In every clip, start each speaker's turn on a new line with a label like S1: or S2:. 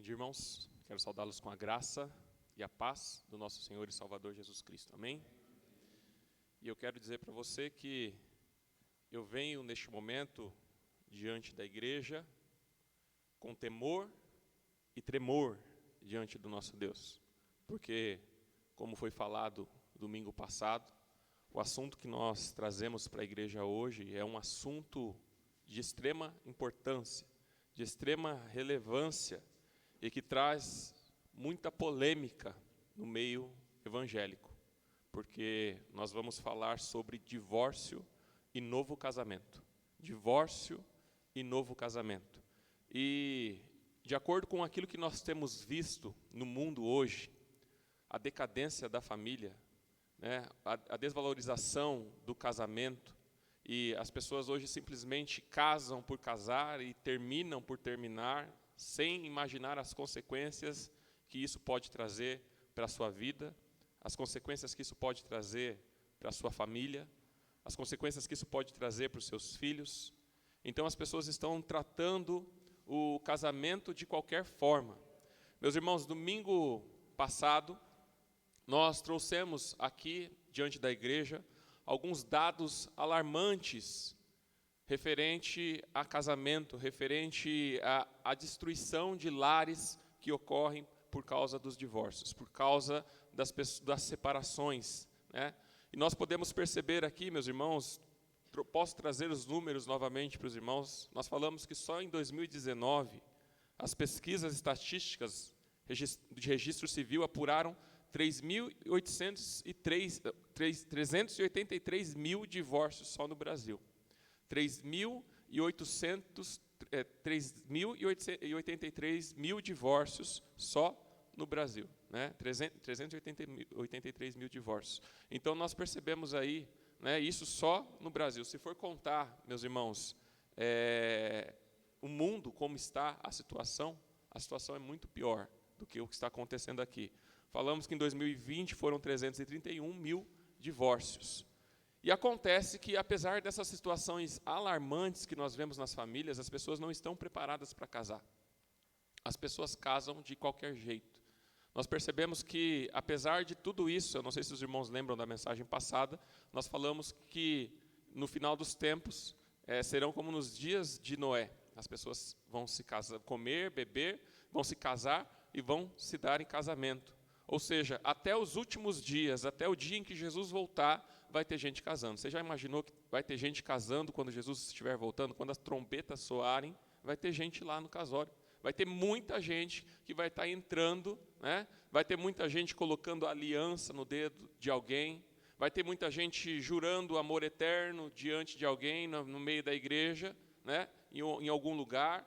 S1: dia, irmãos. Quero saudá-los com a graça e a paz do nosso Senhor e Salvador Jesus Cristo. Amém? E eu quero dizer para você que eu venho neste momento diante da igreja com temor e tremor diante do nosso Deus. Porque, como foi falado domingo passado, o assunto que nós trazemos para a igreja hoje é um assunto de extrema importância, de extrema relevância e que traz muita polêmica no meio evangélico, porque nós vamos falar sobre divórcio e novo casamento. Divórcio e novo casamento. E, de acordo com aquilo que nós temos visto no mundo hoje, a decadência da família, né, a desvalorização do casamento, e as pessoas hoje simplesmente casam por casar e terminam por terminar, sem imaginar as consequências que isso pode trazer para a sua vida, as consequências que isso pode trazer para a sua família, as consequências que isso pode trazer para os seus filhos. Então as pessoas estão tratando o casamento de qualquer forma. Meus irmãos, domingo passado, nós trouxemos aqui, diante da igreja, alguns dados alarmantes referente a casamento, referente à destruição de lares que ocorrem por causa dos divórcios, por causa das separações, né? E nós podemos perceber aqui, meus irmãos, posso trazer os números novamente para os irmãos. Nós falamos que só em 2019, as pesquisas estatísticas de registro civil apuraram 383 mil divórcios só no Brasil. 383 mil divórcios só no Brasil, né? 383 mil divórcios. Então nós percebemos aí, né, isso só no Brasil. Se for contar, meus irmãos, o mundo, como está a situação é muito pior do que o que está acontecendo aqui. Falamos que em 2020 foram 331 mil divórcios. E acontece que, apesar dessas situações alarmantes que nós vemos nas famílias, as pessoas não estão preparadas para casar. As pessoas casam de qualquer jeito. Nós percebemos que, apesar de tudo isso, eu não sei se os irmãos lembram da mensagem passada, nós falamos que, no final dos tempos, serão como nos dias de Noé. As pessoas vão se casar, comer, beber, vão se casar e vão se dar em casamento. Ou seja, até os últimos dias, até o dia em que Jesus voltar, vai ter gente casando. Você já imaginou que vai ter gente casando quando Jesus estiver voltando? Quando as trombetas soarem, vai ter gente lá no casório. Vai ter muita gente que vai estar entrando, né? Vai ter muita gente colocando aliança no dedo de alguém. Vai ter muita gente jurando amor eterno diante de alguém no meio da igreja, né? Em algum lugar.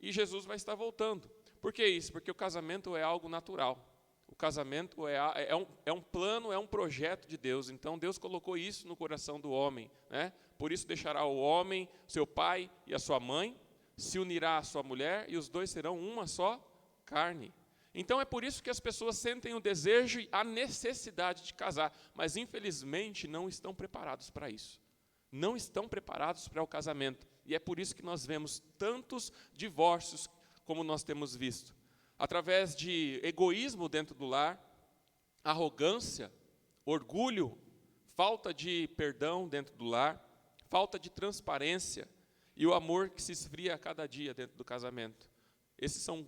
S1: E Jesus vai estar voltando. Por que isso? Porque o casamento é algo natural. O casamento é um plano, é um projeto de Deus. Então, Deus colocou isso no coração do homem, né? Por isso, deixará o homem, seu pai e a sua mãe, se unirá à sua mulher, e os dois serão uma só carne. Então, é por isso que as pessoas sentem o desejo e a necessidade de casar, mas, infelizmente, não estão preparados para isso. Não estão preparados para o casamento. E é por isso que nós vemos tantos divórcios como nós temos visto. Através de egoísmo dentro do lar, arrogância, orgulho, falta de perdão dentro do lar, falta de transparência e o amor que se esfria a cada dia dentro do casamento. Esses são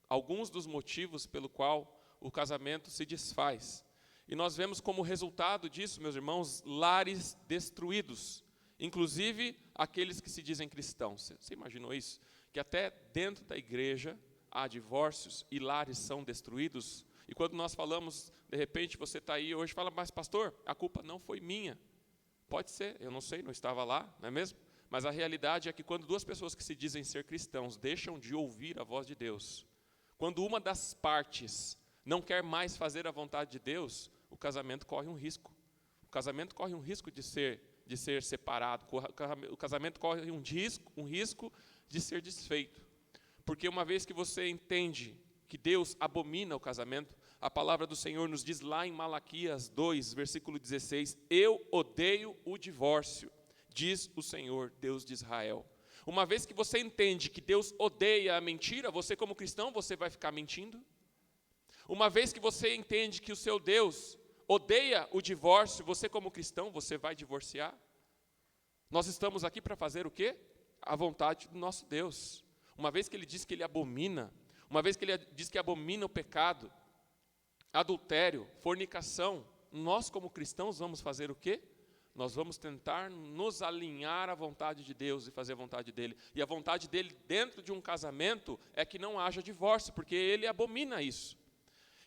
S1: alguns dos motivos pelo qual o casamento se desfaz. E nós vemos como resultado disso, meus irmãos, lares destruídos, inclusive aqueles que se dizem cristãos. Você imaginou isso? Que até dentro da igreja há divórcios e lares são destruídos. E quando nós falamos, de repente você está aí hoje e fala, mas pastor, a culpa não foi minha. Pode ser, eu não sei, não estava lá, não é mesmo? Mas a realidade é que quando duas pessoas que se dizem ser cristãos deixam de ouvir a voz de Deus, quando uma das partes não quer mais fazer a vontade de Deus, o casamento corre um risco. O casamento corre um risco de ser separado, o casamento corre um risco de ser desfeito. Porque uma vez que você entende que Deus abomina o casamento, a palavra do Senhor nos diz lá em Malaquias 2, versículo 16, eu odeio o divórcio, diz o Senhor, Deus de Israel. Uma vez que você entende que Deus odeia a mentira, você como cristão, você vai ficar mentindo? Uma vez que você entende que o seu Deus odeia o divórcio, você como cristão, você vai divorciar? Nós estamos aqui para fazer o quê? A vontade do nosso Deus. Uma vez que Ele diz que Ele abomina, uma vez que Ele diz que abomina o pecado, adultério, fornicação, nós como cristãos vamos fazer o quê? Nós vamos tentar nos alinhar à vontade de Deus e fazer a vontade dEle. E a vontade dEle dentro de um casamento é que não haja divórcio, porque Ele abomina isso.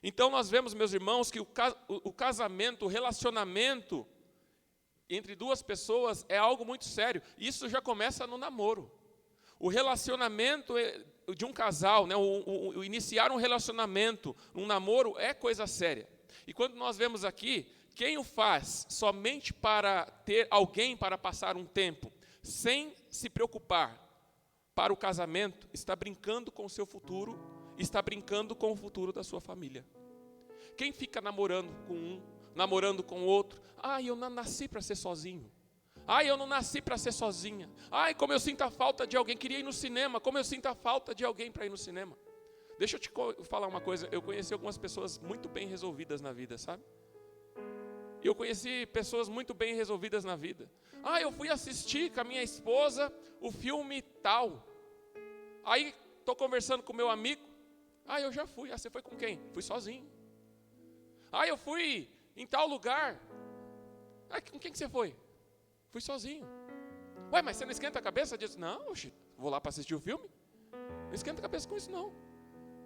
S1: Então nós vemos, meus irmãos, que o casamento, o relacionamento entre duas pessoas é algo muito sério. Isso já começa no namoro. O relacionamento de um casal, né, o iniciar um relacionamento, um namoro, é coisa séria. E quando nós vemos aqui, quem o faz somente para ter alguém para passar um tempo, sem se preocupar para o casamento, está brincando com o seu futuro, está brincando com o futuro da sua família. Quem fica namorando com um, namorando com o outro, eu não nasci para ser sozinho. Eu não nasci para ser sozinha. Como eu sinto a falta de alguém, queria ir no cinema, como eu sinto a falta de alguém para ir no cinema. Deixa eu te falar uma coisa, eu conheci algumas pessoas muito bem resolvidas na vida, sabe? Eu conheci pessoas muito bem resolvidas na vida. Eu fui assistir com a minha esposa o filme tal. Aí, estou conversando com meu amigo. Eu já fui. Você foi com quem? Fui sozinho. Eu fui em tal lugar. Com quem que você foi? Fui sozinho. Mas você não esquenta a cabeça disso? Não, vou lá para assistir o filme. Não esquenta a cabeça com isso, não.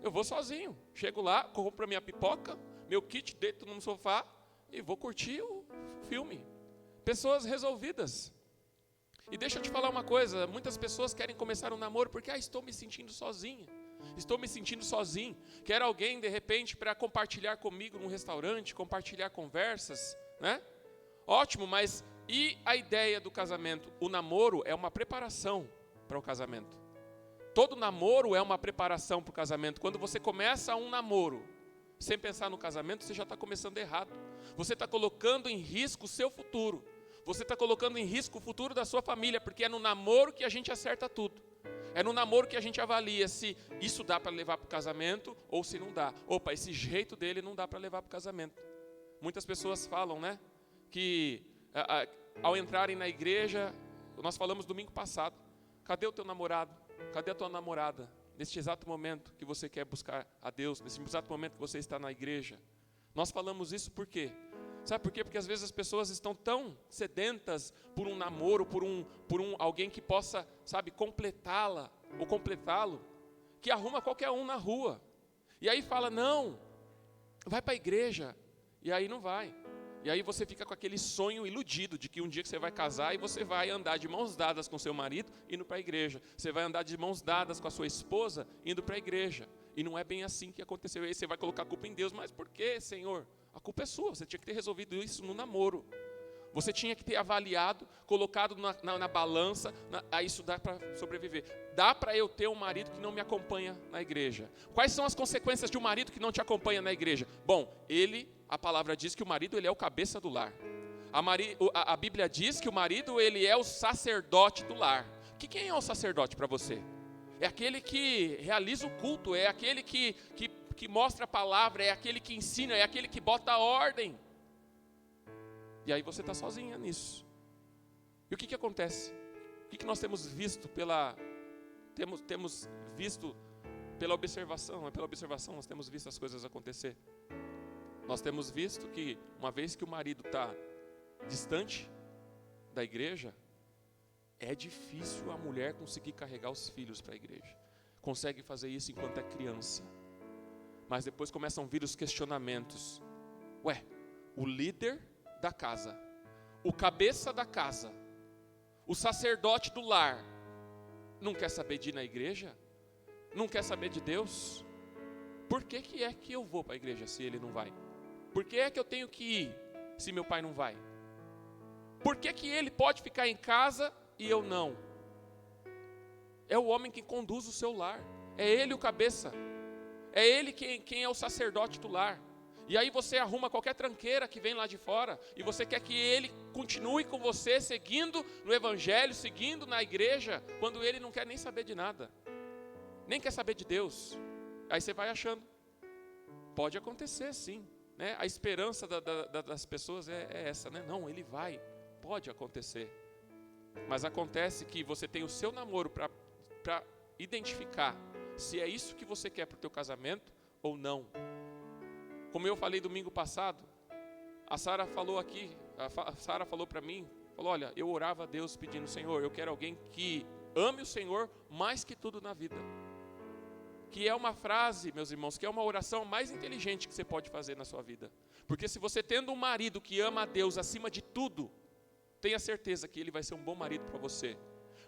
S1: Eu vou sozinho. Chego lá, compro a minha pipoca, meu kit, deito no sofá e vou curtir o filme. Pessoas resolvidas. E deixa eu te falar uma coisa, muitas pessoas querem começar um namoro porque estou me sentindo sozinha. Estou me sentindo sozinho. Quero alguém, de repente, para compartilhar comigo num restaurante, compartilhar conversas, né? Ótimo, mas e a ideia do casamento? O namoro é uma preparação para o casamento. Todo namoro é uma preparação para o casamento. Quando você começa um namoro sem pensar no casamento, você já está começando errado. Você está colocando em risco o seu futuro. Você está colocando em risco o futuro da sua família, porque é no namoro que a gente acerta tudo. É no namoro que a gente avalia se isso dá para levar para o casamento ou se não dá. Esse jeito dele não dá para levar para o casamento. Muitas pessoas falam, né, que ao entrarem na igreja, nós falamos domingo passado, cadê o teu namorado? Cadê a tua namorada? Neste exato momento que você quer buscar a Deus, nesse exato momento que você está na igreja. Nós falamos isso por quê? Sabe por quê? Porque às vezes as pessoas estão tão sedentas por um namoro, por alguém que possa, completá-la ou completá-lo, que arruma qualquer um na rua. E aí fala, não, vai para a igreja. E aí não vai. E aí você fica com aquele sonho iludido de que um dia que você vai casar e você vai andar de mãos dadas com seu marido indo para a igreja. Você vai andar de mãos dadas com a sua esposa indo para a igreja. E não é bem assim que aconteceu. E aí você vai colocar a culpa em Deus. Mas por quê, Senhor? A culpa é sua. Você tinha que ter resolvido isso no namoro. Você tinha que ter avaliado, colocado na balança. Isso dá para sobreviver. Dá para eu ter um marido que não me acompanha na igreja. Quais são as consequências de um marido que não te acompanha na igreja? Bom, a palavra diz que o marido ele é o cabeça do lar. A Bíblia diz que o marido ele é o sacerdote do lar. Quem é o sacerdote para você? É aquele que realiza o culto, é aquele que mostra a palavra, é aquele que ensina, é aquele que bota a ordem. E aí você está sozinha nisso. E o que acontece? O que nós temos visto temos visto pela observação? Não é pela observação, nós temos visto as coisas acontecer. Nós temos visto que uma vez que o marido está distante da igreja, é difícil a mulher conseguir carregar os filhos para a igreja. Consegue fazer isso enquanto é criança. Mas depois começam a vir os questionamentos. O líder da casa, o cabeça da casa, o sacerdote do lar, não quer saber de ir na igreja? Não quer saber de Deus? Por que é que eu vou para a igreja se ele não vai? Por que é que eu tenho que ir se meu pai não vai? Por que ele pode ficar em casa e eu não? É o homem que conduz o seu lar. É ele o cabeça. É ele quem é o sacerdote do lar. E aí você arruma qualquer tranqueira que vem lá de fora, e você quer que ele continue com você, seguindo no evangelho, seguindo na igreja, quando ele não quer nem saber de nada, nem quer saber de Deus. Aí você vai achando. Pode acontecer sim, né? A esperança das pessoas é essa, né? Não, ele vai, pode acontecer. Mas acontece que você tem o seu namoro para identificar se é isso que você quer para o teu casamento ou não. Como eu falei domingo passado, a Sara falou aqui, a Sara falou para mim, falou, olha, eu orava a Deus pedindo, Senhor, eu quero alguém que ame o Senhor mais que tudo na vida. Que é uma frase, meus irmãos, que é uma oração mais inteligente que você pode fazer na sua vida. Porque se você tendo um marido que ama a Deus acima de tudo, tenha certeza que ele vai ser um bom marido para você.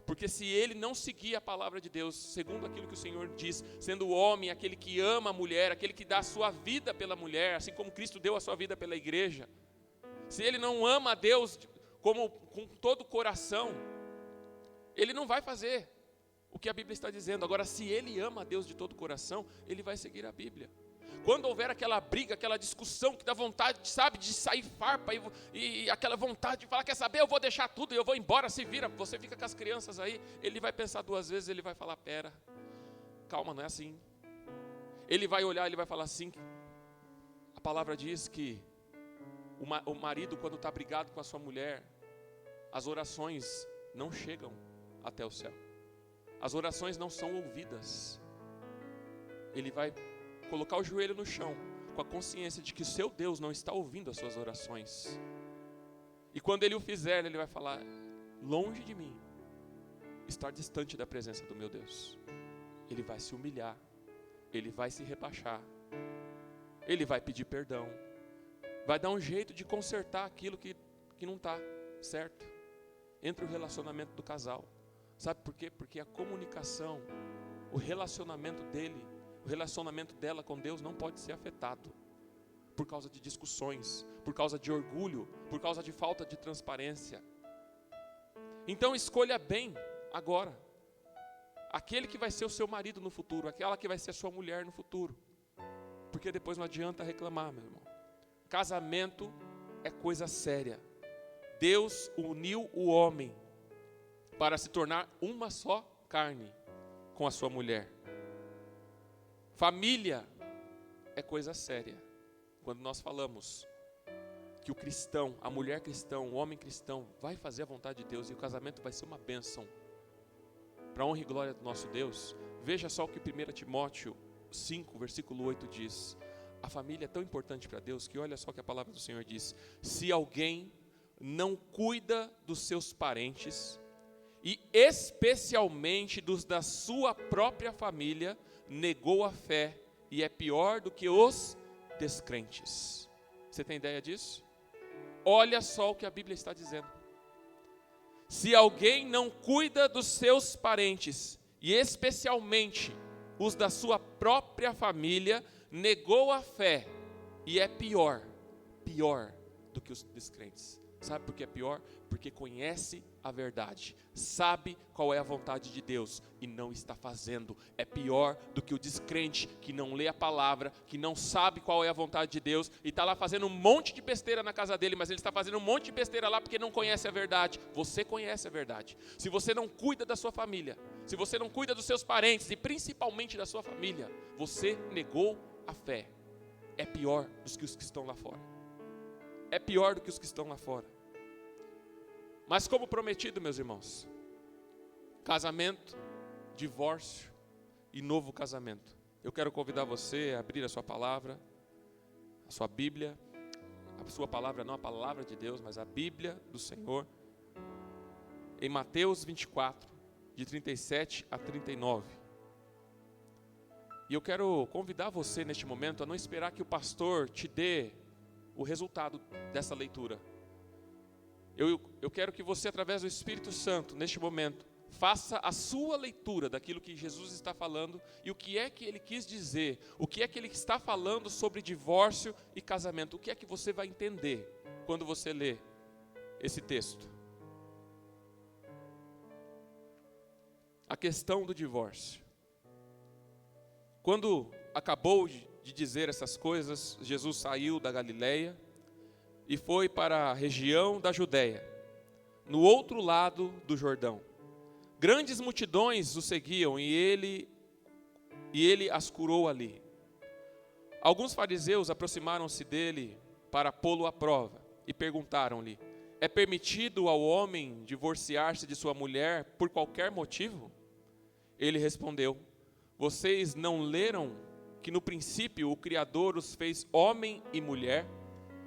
S1: Porque se ele não seguir a palavra de Deus, segundo aquilo que o Senhor diz, sendo o homem aquele que ama a mulher, aquele que dá a sua vida pela mulher, assim como Cristo deu a sua vida pela igreja, se ele não ama a Deus com todo o coração, ele não vai fazer o que a Bíblia está dizendo. Agora, se ele ama a Deus de todo o coração, ele vai seguir a Bíblia. Quando houver aquela briga, aquela discussão que dá vontade, sabe, de sair farpa e aquela vontade de falar, quer saber, eu vou deixar tudo e eu vou embora, se vira, você fica com as crianças aí, ele vai pensar duas vezes, ele vai falar, pera, calma, não é assim. Ele vai olhar, ele vai falar assim, a palavra diz que o marido, quando está brigado com a sua mulher, as orações não chegam até o céu. As orações não são ouvidas. Ele vai colocar o joelho no chão, com a consciência de que o seu Deus não está ouvindo as suas orações. E quando ele o fizer, ele vai falar, longe de mim, estar distante da presença do meu Deus. Ele vai se humilhar, ele vai se rebaixar, ele vai pedir perdão, vai dar um jeito de consertar aquilo que não está certo, entre o relacionamento do casal. Sabe por quê? Porque a comunicação, o relacionamento dele, o relacionamento dela com Deus não pode ser afetado por causa de discussões, por causa de orgulho, por causa de falta de transparência. Então escolha bem agora aquele que vai ser o seu marido no futuro, aquela que vai ser a sua mulher no futuro, porque depois não adianta reclamar, meu irmão. Casamento é coisa séria. Deus uniu o homem para se tornar uma só carne com a sua mulher. Família é coisa séria. Quando nós falamos que o cristão, a mulher cristã, o homem cristão vai fazer a vontade de Deus e o casamento vai ser uma bênção para a honra e glória do nosso Deus, veja só o que 1 Timóteo 5, versículo 8 diz. A família é tão importante para Deus que olha só o que a palavra do Senhor diz. Se alguém não cuida dos seus parentes, e especialmente dos da sua própria família, negou a fé e é pior do que os descrentes. Você tem ideia disso? Olha só o que a Bíblia está dizendo. Se alguém não cuida dos seus parentes, e especialmente os da sua própria família, negou a fé e é pior do que os descrentes. Sabe por que é pior? Porque conhece a verdade, sabe qual é a vontade de Deus e não está fazendo. É pior do que o descrente que não lê a palavra, que não sabe qual é a vontade de Deus e está lá fazendo um monte de besteira na casa dele, mas ele está fazendo um monte de besteira lá porque não conhece a verdade. Você conhece a verdade. Se você não cuida da sua família, se você não cuida dos seus parentes e principalmente da sua família, você negou a fé. É pior do que os que estão lá fora. É pior do que os que estão lá fora. Mas como prometido, meus irmãos, casamento, divórcio e novo casamento. Eu quero convidar você a abrir a sua palavra, a sua Bíblia, a sua palavra, não a palavra de Deus, mas a Bíblia do Senhor, em Mateus 24, de 37 a 39. E eu quero convidar você neste momento a não esperar que o pastor te dê o resultado dessa leitura. Eu quero que você, através do Espírito Santo, neste momento, faça a sua leitura daquilo que Jesus está falando e o que é que ele quis dizer, o que é que ele está falando sobre divórcio e casamento, o que é que você vai entender quando você lê esse texto. A questão do divórcio. Quando acabou de dizer essas coisas, Jesus saiu da Galileia e foi para a região da Judéia, no outro lado do Jordão. Grandes multidões o seguiam e ele as curou ali. Alguns fariseus aproximaram-se dele para pô-lo à prova e perguntaram-lhe: é permitido ao homem divorciar-se de sua mulher por qualquer motivo? Ele respondeu: vocês não leram que no princípio o Criador os fez homem e mulher?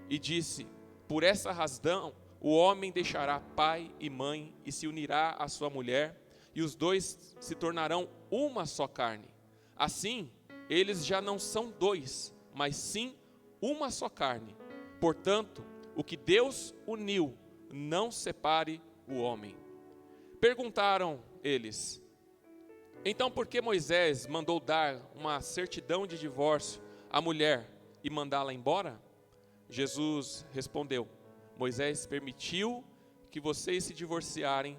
S1: E disse: por essa razão o homem deixará pai e mãe e se unirá à sua mulher, e os dois se tornarão uma só carne. Assim, eles já não são dois, mas sim uma só carne. Portanto, o que Deus uniu, não separe o homem. Perguntaram eles: então por que Moisés mandou dar uma certidão de divórcio à mulher e mandá-la embora? Jesus respondeu: Moisés permitiu que vocês divorciassem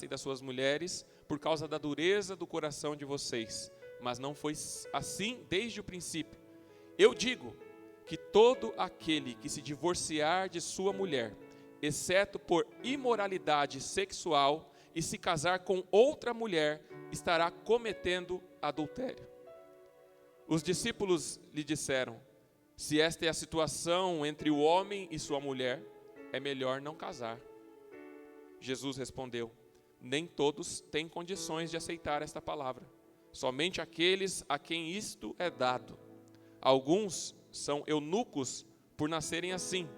S1: das suas mulheres por causa da dureza do coração de vocês, mas não foi assim desde o princípio. Eu digo que todo aquele que se divorciar de sua mulher, exceto por imoralidade sexual, e se casar com outra mulher, estará cometendo adultério. Os discípulos lhe disseram: se esta é a situação entre o homem e sua mulher, é melhor não casar. Jesus respondeu: nem todos têm condições de aceitar esta palavra, somente aqueles a quem isto é dado. Alguns são eunucos por nascerem assim,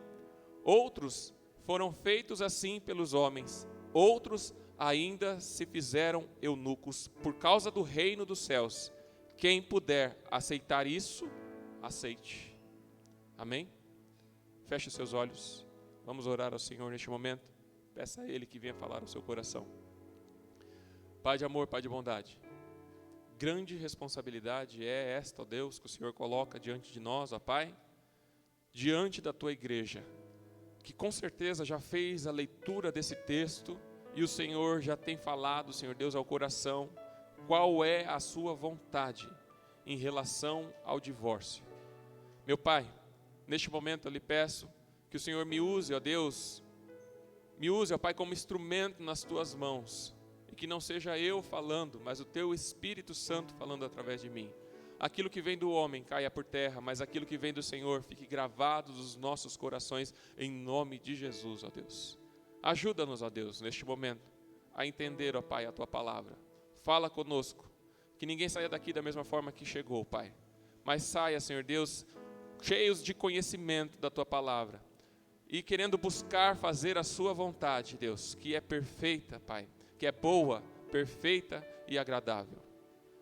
S1: outros foram feitos assim pelos homens, outros ainda se fizeram eunucos por causa do reino dos céus. Quem puder aceitar isso, aceite. Amém? Feche os seus olhos. Vamos orar ao Senhor neste momento. Peça a Ele que venha falar ao seu coração. Pai de amor, Pai de bondade, grande responsabilidade é esta, ó Deus, que o Senhor coloca diante de nós, ó Pai, diante da Tua igreja, que com certeza já fez a leitura desse texto e o Senhor já tem falado, Senhor Deus, ao coração, qual é a sua vontade em relação ao divórcio. Meu Pai, neste momento eu lhe peço que o Senhor me use, ó Deus, me use, ó Pai, como instrumento nas Tuas mãos, e que não seja eu falando, mas o Teu Espírito Santo falando através de mim. Aquilo que vem do homem caia por terra, mas aquilo que vem do Senhor fique gravado nos nossos corações, em nome de Jesus, ó Deus. Ajuda-nos, ó Deus, neste momento, a entender, ó Pai, a Tua palavra. Fala conosco, que ninguém saia daqui da mesma forma que chegou, Pai, mas saia, Senhor Deus, cheios de conhecimento da Tua palavra, e querendo buscar fazer a Sua vontade, Deus, que é perfeita, Pai, que é boa, perfeita e agradável.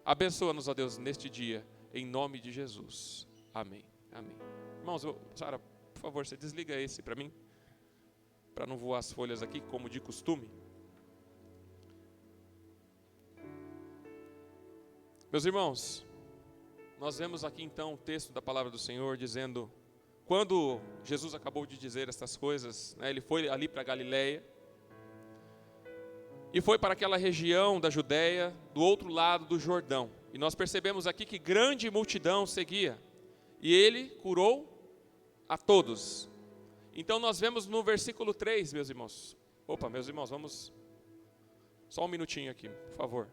S1: Abençoa-nos, ó Deus, neste dia, em nome de Jesus. Amém. Amém. Irmãos, Sara, por favor, você desliga esse para mim, para não voar as folhas aqui, como de costume. Meus irmãos, nós vemos aqui então o texto da palavra do Senhor dizendo, quando Jesus acabou de dizer estas coisas, ele foi ali para Galileia, e foi para aquela região da Judéia, do outro lado do Jordão. E nós percebemos aqui que grande multidão seguia, e ele curou a todos. Então nós vemos no versículo 3, meus irmãos. Meus irmãos, vamos só um minutinho aqui, por favor.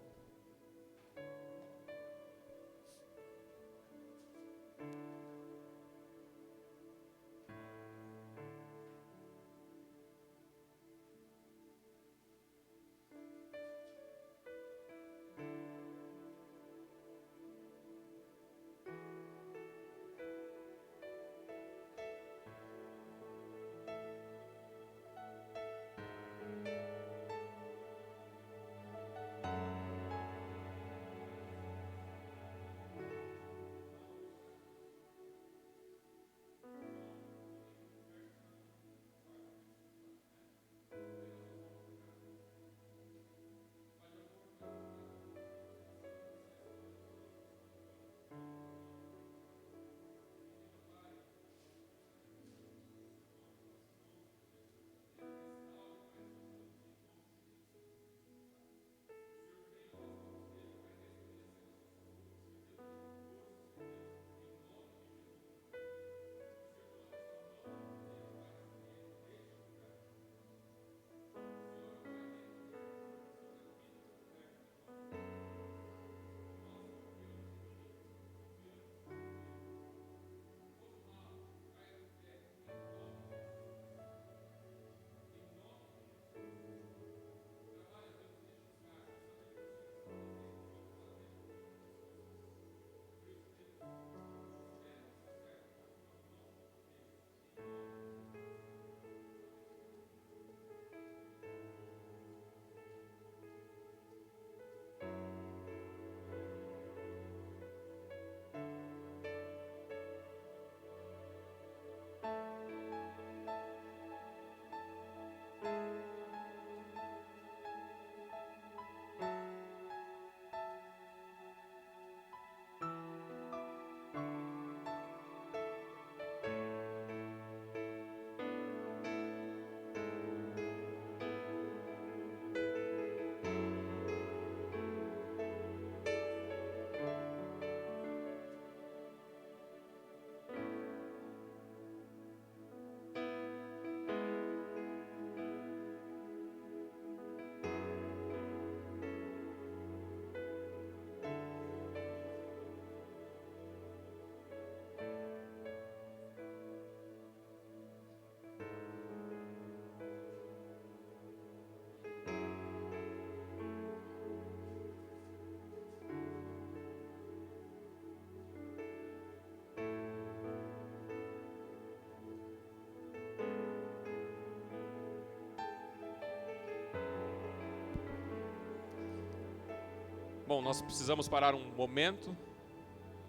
S1: Bom, nós precisamos parar um momento.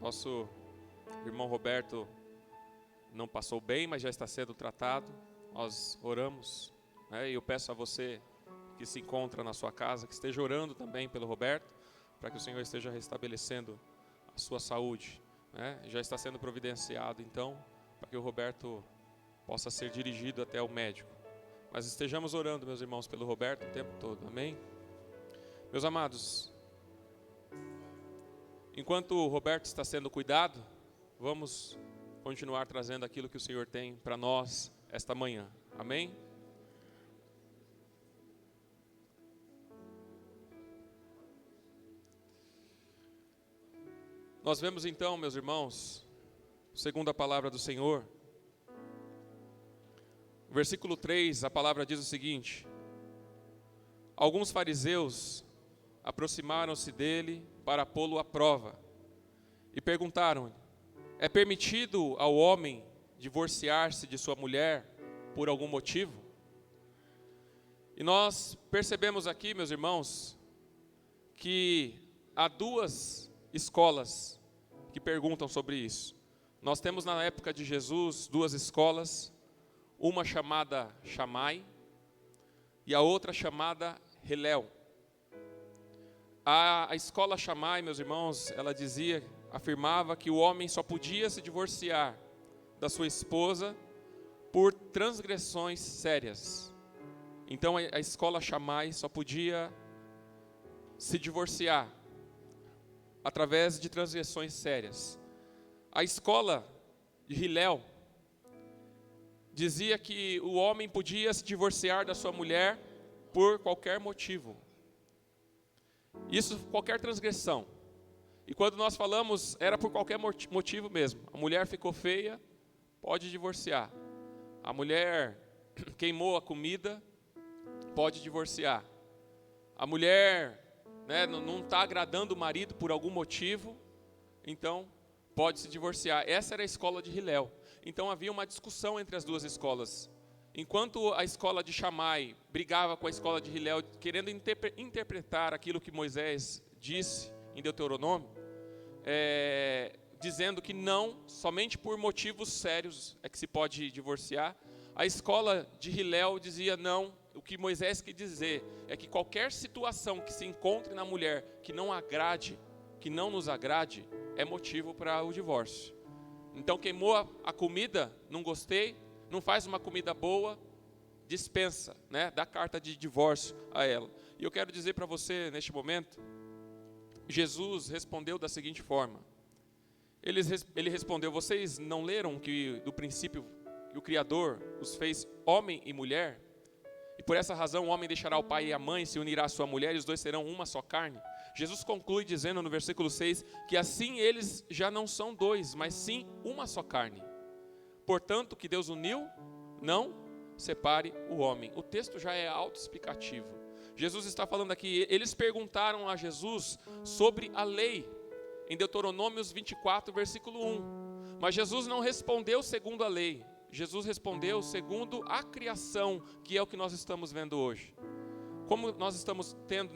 S1: Nosso irmão Roberto não passou bem, mas já está sendo tratado. Nós oramos, né? E eu peço a você que se encontra na sua casa, que esteja orando também pelo Roberto, para que o Senhor esteja restabelecendo a sua saúde, né? Já está sendo providenciado, então, para que o Roberto possa ser dirigido até o médico. Mas estejamos orando, meus irmãos, pelo Roberto o tempo todo, amém? Meus amados, enquanto o Roberto está sendo cuidado, vamos continuar trazendo aquilo que o Senhor tem para nós esta manhã, amém? Nós vemos então, meus irmãos, segundo a palavra do Senhor, no versículo 3, a palavra diz o seguinte: alguns fariseus aproximaram-se dele para pô-lo à prova e perguntaram-lhe: é permitido ao homem divorciar-se de sua mulher por algum motivo? E nós percebemos aqui, meus irmãos, que há duas escolas que perguntam sobre isso. Nós temos na época de Jesus duas escolas, uma chamada Shammai e a outra chamada Hillel. A escola Shammai, meus irmãos, ela afirmava que o homem só podia se divorciar da sua esposa por transgressões sérias. Então a escola Shammai só podia se divorciar através de transgressões sérias. A escola de Hillel dizia que o homem podia se divorciar da sua mulher por qualquer motivo. Isso, qualquer transgressão. E quando nós falamos, era por qualquer motivo mesmo. A mulher ficou feia, pode divorciar. A mulher queimou a comida, pode divorciar. A mulher, né, não está agradando o marido por algum motivo, então pode se divorciar. Essa era a escola de Hillel. Então havia uma discussão entre as duas escolas. Enquanto a escola de Shammai brigava com a escola de Hillel, querendo interpretar aquilo que Moisés disse em Deuteronômio, dizendo que não, somente por motivos sérios é que se pode divorciar, a escola de Hillel dizia não, o que Moisés quis dizer é que qualquer situação que se encontre na mulher que não agrade, que não nos agrade, é motivo para o divórcio. Então queimou a comida, não gostei, não faz uma comida boa, dispensa, né? Dá carta de divórcio a ela. E eu quero dizer para você neste momento, Jesus respondeu da seguinte forma. Ele respondeu: vocês não leram que do princípio que o Criador os fez homem e mulher? E por essa razão o homem deixará o pai e a mãe, se unirá à sua mulher, e os dois serão uma só carne. Jesus conclui dizendo no versículo 6 que assim eles já não são dois, mas sim uma só carne. Portanto, que Deus uniu, não separe o homem. O texto já é autoexplicativo. Jesus está falando aqui, eles perguntaram a Jesus sobre a lei, em Deuteronômios 24, versículo 1. Mas Jesus não respondeu segundo a lei, Jesus respondeu segundo a criação, que é o que nós estamos vendo hoje. Como nós estamos tendo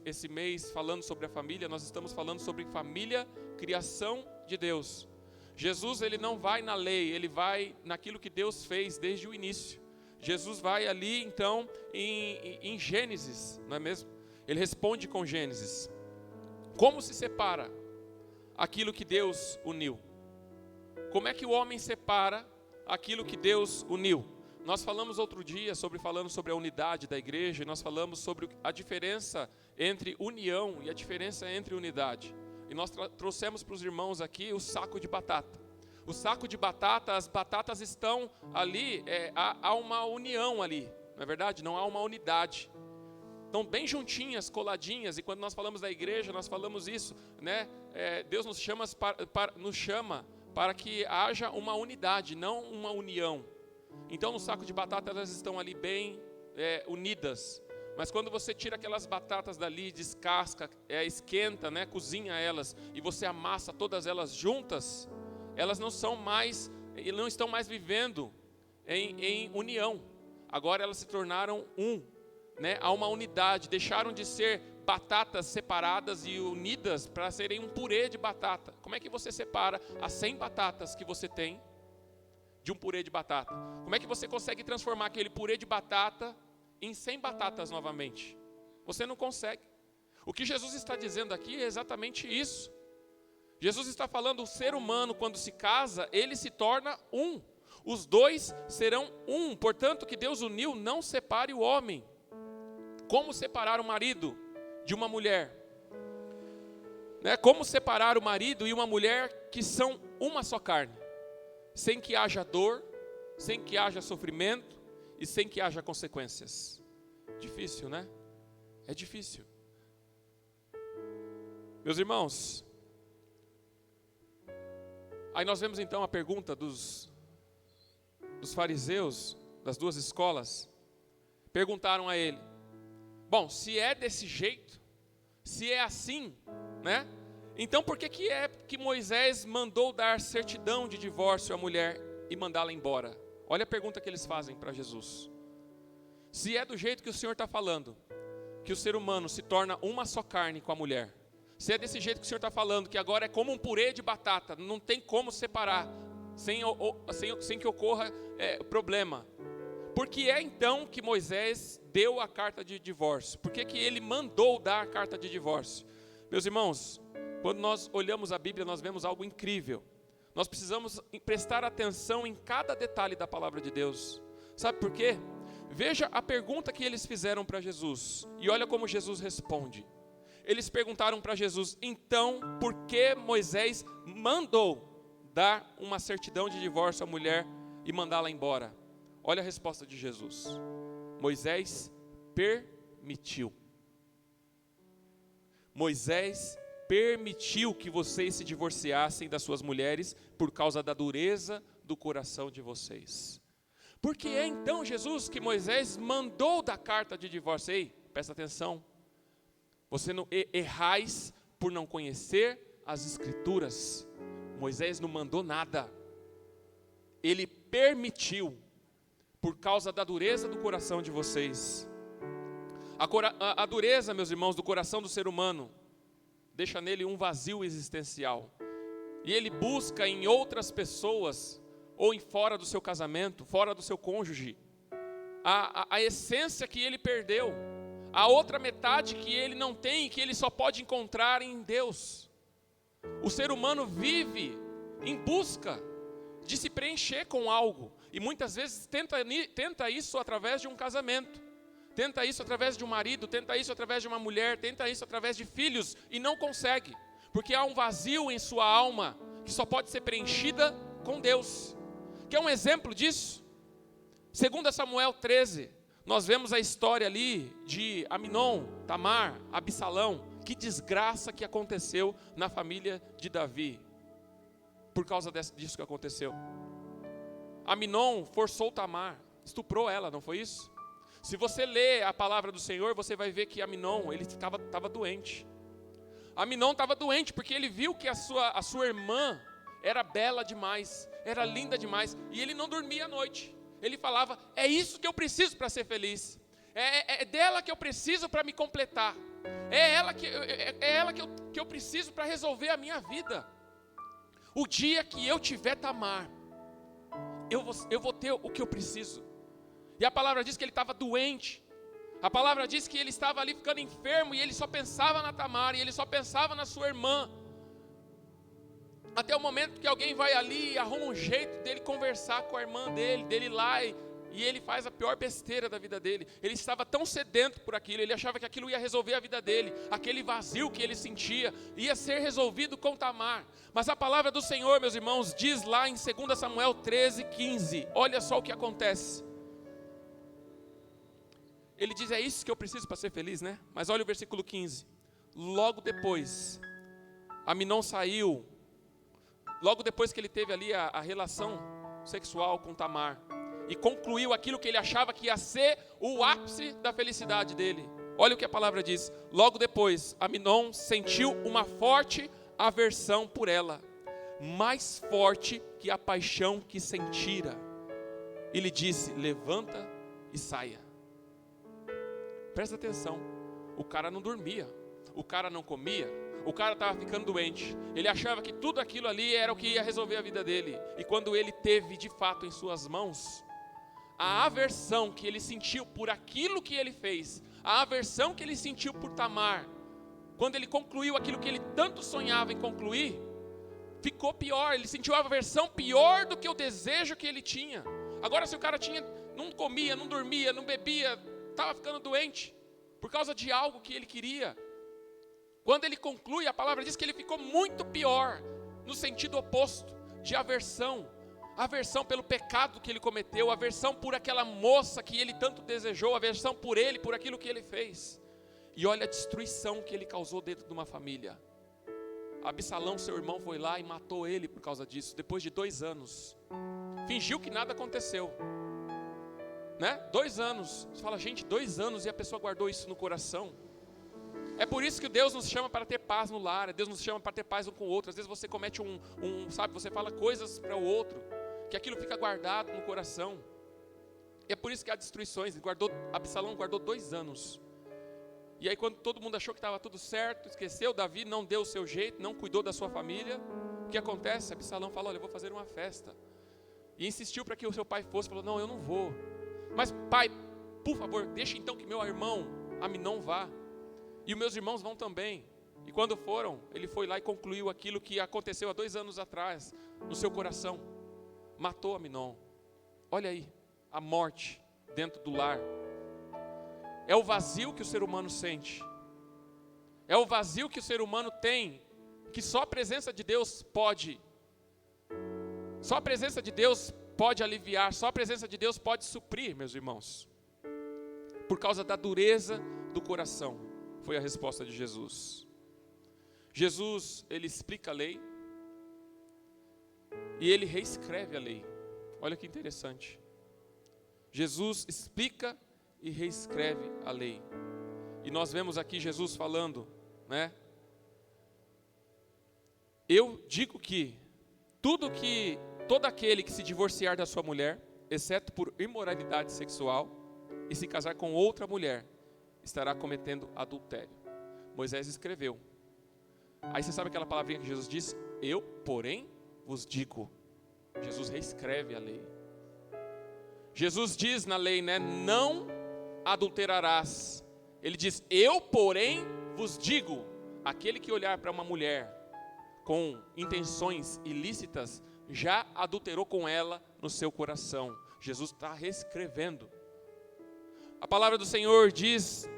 S1: esse mês falando sobre a família, nós estamos falando sobre família, criação de Deus. Jesus, ele não vai na lei, ele vai naquilo que Deus fez desde o início. Jesus vai ali, então, em Gênesis, não é mesmo? Ele responde com Gênesis. Como se separa aquilo que Deus uniu? Como é que o homem separa aquilo que Deus uniu? Nós falamos outro dia falando sobre a unidade da igreja, e nós falamos sobre a diferença entre união e a diferença entre unidade. E nós trouxemos para os irmãos aqui o saco de batata. O saco de batata, as batatas estão ali, há uma união ali, não é verdade? Não há uma unidade. Estão bem juntinhas, coladinhas, e quando nós falamos da igreja, nós falamos isso, né? Deus nos chama para que haja uma unidade, não uma união. Então no saco de batata elas estão ali bem unidas. Mas quando você tira aquelas batatas dali, descasca, esquenta, né, cozinha elas, e você amassa todas elas juntas, elas não estão mais vivendo em união. Agora elas se tornaram né? Há uma unidade, deixaram de ser batatas separadas e unidas para serem um purê de batata. Como é que você separa as 100 batatas que você tem de um purê de batata? Como é que você consegue transformar aquele purê de batata em 100 batatas novamente? Você não consegue. O que Jesus está dizendo aqui é exatamente isso. Jesus está falando, o ser humano, quando se casa, ele se torna um. Os dois serão um. Portanto, que Deus uniu, não separe o homem. Como separar o marido de uma mulher? Como separar o marido e uma mulher que são uma só carne? Sem que haja dor, sem que haja sofrimento e sem que haja consequências. Difícil, né? É difícil. Meus irmãos, aí nós vemos então a pergunta dos fariseus, das duas escolas. Perguntaram a ele: bom, se é desse jeito, se é assim, né? Então por que é que Moisés mandou dar certidão de divórcio à mulher e mandá-la embora? Olha a pergunta que eles fazem para Jesus. Se é do jeito que o Senhor está falando, que o ser humano se torna uma só carne com a mulher, se é desse jeito que o Senhor está falando, que agora é como um purê de batata, não tem como separar, sem que ocorra problema. Por que é então que Moisés deu a carta de divórcio? Por que ele mandou dar a carta de divórcio? Meus irmãos, quando nós olhamos a Bíblia, nós vemos algo incrível. Nós precisamos prestar atenção em cada detalhe da palavra de Deus. Sabe por quê? Veja a pergunta que eles fizeram para Jesus, e olha como Jesus responde. Eles perguntaram para Jesus: então, por que Moisés mandou dar uma certidão de divórcio à mulher e mandá-la embora? Olha a resposta de Jesus: Moisés permitiu. Moisés permitiu que vocês se divorciassem das suas mulheres por causa da dureza do coração de vocês. Por que é então, Jesus, que Moisés mandou dar carta de divórcio? Ei, presta atenção. Você não errais por não conhecer as Escrituras. Moisés não mandou nada. Ele permitiu, por causa da dureza do coração de vocês. A dureza, meus irmãos, do coração do ser humano deixa nele um vazio existencial. E ele busca em outras pessoas, ou em fora do seu casamento, fora do seu cônjuge, a essência que ele perdeu, a outra metade que ele não tem, que ele só pode encontrar em Deus. O ser humano vive em busca de se preencher com algo, e muitas vezes tenta isso através de um casamento, tenta isso através de um marido, tenta isso através de uma mulher, tenta isso através de filhos, e não consegue, porque há um vazio em sua alma, que só pode ser preenchida com Deus. Quer um exemplo disso? 2 Samuel 13, nós vemos a história ali de Aminon, Tamar, Absalão. Que desgraça que aconteceu na família de Davi, por causa disso que aconteceu. Aminon forçou Tamar, estuprou ela, não foi isso? Se você ler a palavra do Senhor, você vai ver que Aminon, ele estava doente. Aminon estava doente porque ele viu que a sua irmã era bela demais, era linda demais, e ele não dormia à noite. Ele falava: é isso que eu preciso para ser feliz, é dela que eu preciso para me completar, é ela que eu preciso para resolver a minha vida. O dia que eu tiver Tamar, eu vou ter o que eu preciso. E a palavra diz que ele estava doente, a palavra diz que ele estava ali ficando enfermo, e ele só pensava na Tamar, e ele só pensava na sua irmã, até o momento que alguém vai ali e arruma um jeito dele conversar com a irmã dele ir lá, e ele faz a pior besteira da vida dele. Ele estava tão sedento por aquilo, ele achava que aquilo ia resolver a vida dele, aquele vazio que ele sentia, ia ser resolvido com Tamar. Mas a palavra do Senhor, meus irmãos, diz lá em 2 Samuel 13, 15, olha só o que acontece. Ele diz: é isso que eu preciso para ser feliz, né? Mas olha o versículo 15. Logo depois, Aminon saiu, logo depois que ele teve ali a relação sexual com Tamar, e concluiu aquilo que ele achava que ia ser o ápice da felicidade dele. Olha o que a palavra diz: logo depois, Aminon sentiu uma forte aversão por ela, mais forte que a paixão que sentira. E lhe disse: levanta e saia. Presta atenção, o cara não dormia, o cara não comia, o cara estava ficando doente. Ele achava que tudo aquilo ali era o que ia resolver a vida dele. E quando ele teve de fato em suas mãos, a aversão que ele sentiu por aquilo que ele fez, a aversão que ele sentiu por Tamar, quando ele concluiu aquilo que ele tanto sonhava em concluir, ficou pior. Ele sentiu a aversão pior do que o desejo que ele tinha. Agora, se o cara não comia, não dormia, não bebia, estava ficando doente por causa de algo que ele queria, quando ele conclui, a palavra diz que ele ficou muito pior, no sentido oposto, de aversão. Aversão pelo pecado que ele cometeu, aversão por aquela moça que ele tanto desejou, aversão por ele, por aquilo que ele fez. E olha a destruição que ele causou dentro de uma família. Absalão, seu irmão, foi lá e matou ele por causa disso, depois de 2 anos. Fingiu que nada aconteceu, né? 2 anos, você fala, gente, 2 anos e a pessoa guardou isso no coração. É por isso que Deus nos chama para ter paz no lar, Deus nos chama para ter paz um com o outro. Às vezes você comete sabe, você fala coisas para o outro, que aquilo fica guardado no coração. E é por isso que há destruições. Absalão guardou 2 anos. E aí quando todo mundo achou que estava tudo certo, esqueceu, Davi não deu o seu jeito, não cuidou da sua família, o que acontece? Absalão falou, olha, eu vou fazer uma festa. E insistiu para que o seu pai fosse, falou, não, eu não vou. Mas pai, por favor, deixa então que meu irmão Aminon vá. E os meus irmãos vão também. E quando foram, ele foi lá e concluiu aquilo que aconteceu há 2 anos atrás, no seu coração. Matou Aminon. Olha aí, a morte dentro do lar. É o vazio que o ser humano sente. É o vazio que o ser humano tem, que só a presença de Deus pode. Só a presença de Deus pode aliviar, só a presença de Deus pode suprir, meus irmãos. Por causa da dureza do coração. Foi a resposta de Jesus. Jesus, ele explica a lei e ele reescreve a lei. Olha que interessante. Jesus explica e reescreve a lei. E nós vemos aqui Jesus falando, né? Eu digo que todo aquele que se divorciar da sua mulher, exceto por imoralidade sexual, e se casar com outra mulher, estará cometendo adultério. Moisés escreveu. Aí você sabe aquela palavrinha que Jesus disse? Eu, porém, vos digo. Jesus reescreve a lei. Jesus diz na lei, né? Não adulterarás. Ele diz, eu, porém, vos digo. Aquele que olhar para uma mulher com intenções ilícitas, já adulterou com ela no seu coração. Jesus está reescrevendo. A palavra do Senhor diz,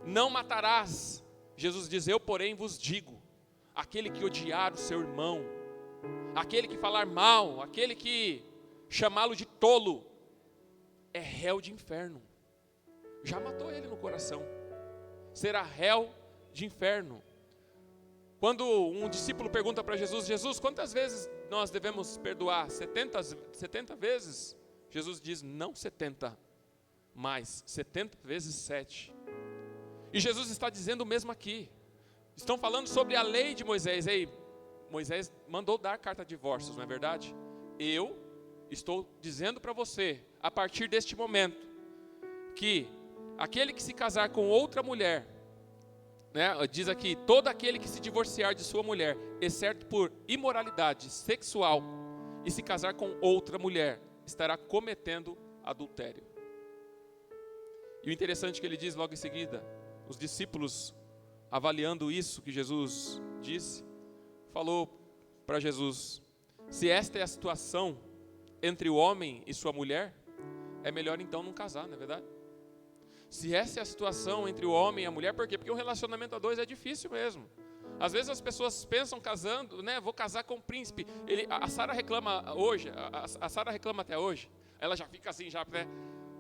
S1: não matarás. Jesus diz, eu porém vos digo, aquele que odiar o seu irmão, aquele que falar mal, aquele que chamá-lo de tolo, é réu de inferno. Já matou ele no coração. Será réu de inferno. Quando um discípulo pergunta para Jesus, Jesus, quantas vezes nós devemos perdoar? 70 vezes? Jesus diz, não 70, mas 70 vezes 7. E Jesus está dizendo o mesmo aqui. Estão falando sobre a lei de Moisés. Ei, Moisés mandou dar carta de divórcios, não é verdade? Eu estou dizendo para você, a partir deste momento, que aquele que se casar com outra mulher, né, diz aqui, todo aquele que se divorciar de sua mulher, exceto por imoralidade sexual, e se casar com outra mulher, estará cometendo adultério. E o interessante é que ele diz logo em seguida, os discípulos, avaliando isso que Jesus disse, falou para Jesus, se esta é a situação entre o homem e sua mulher, é melhor então não casar, não é verdade? Se essa é a situação entre o homem e a mulher, por quê? Porque um relacionamento a 2 é difícil mesmo. Às vezes as pessoas pensam casando, né? Vou casar com o príncipe. A Sara reclama hoje, a Sara reclama até hoje. Ela já fica assim, já, né?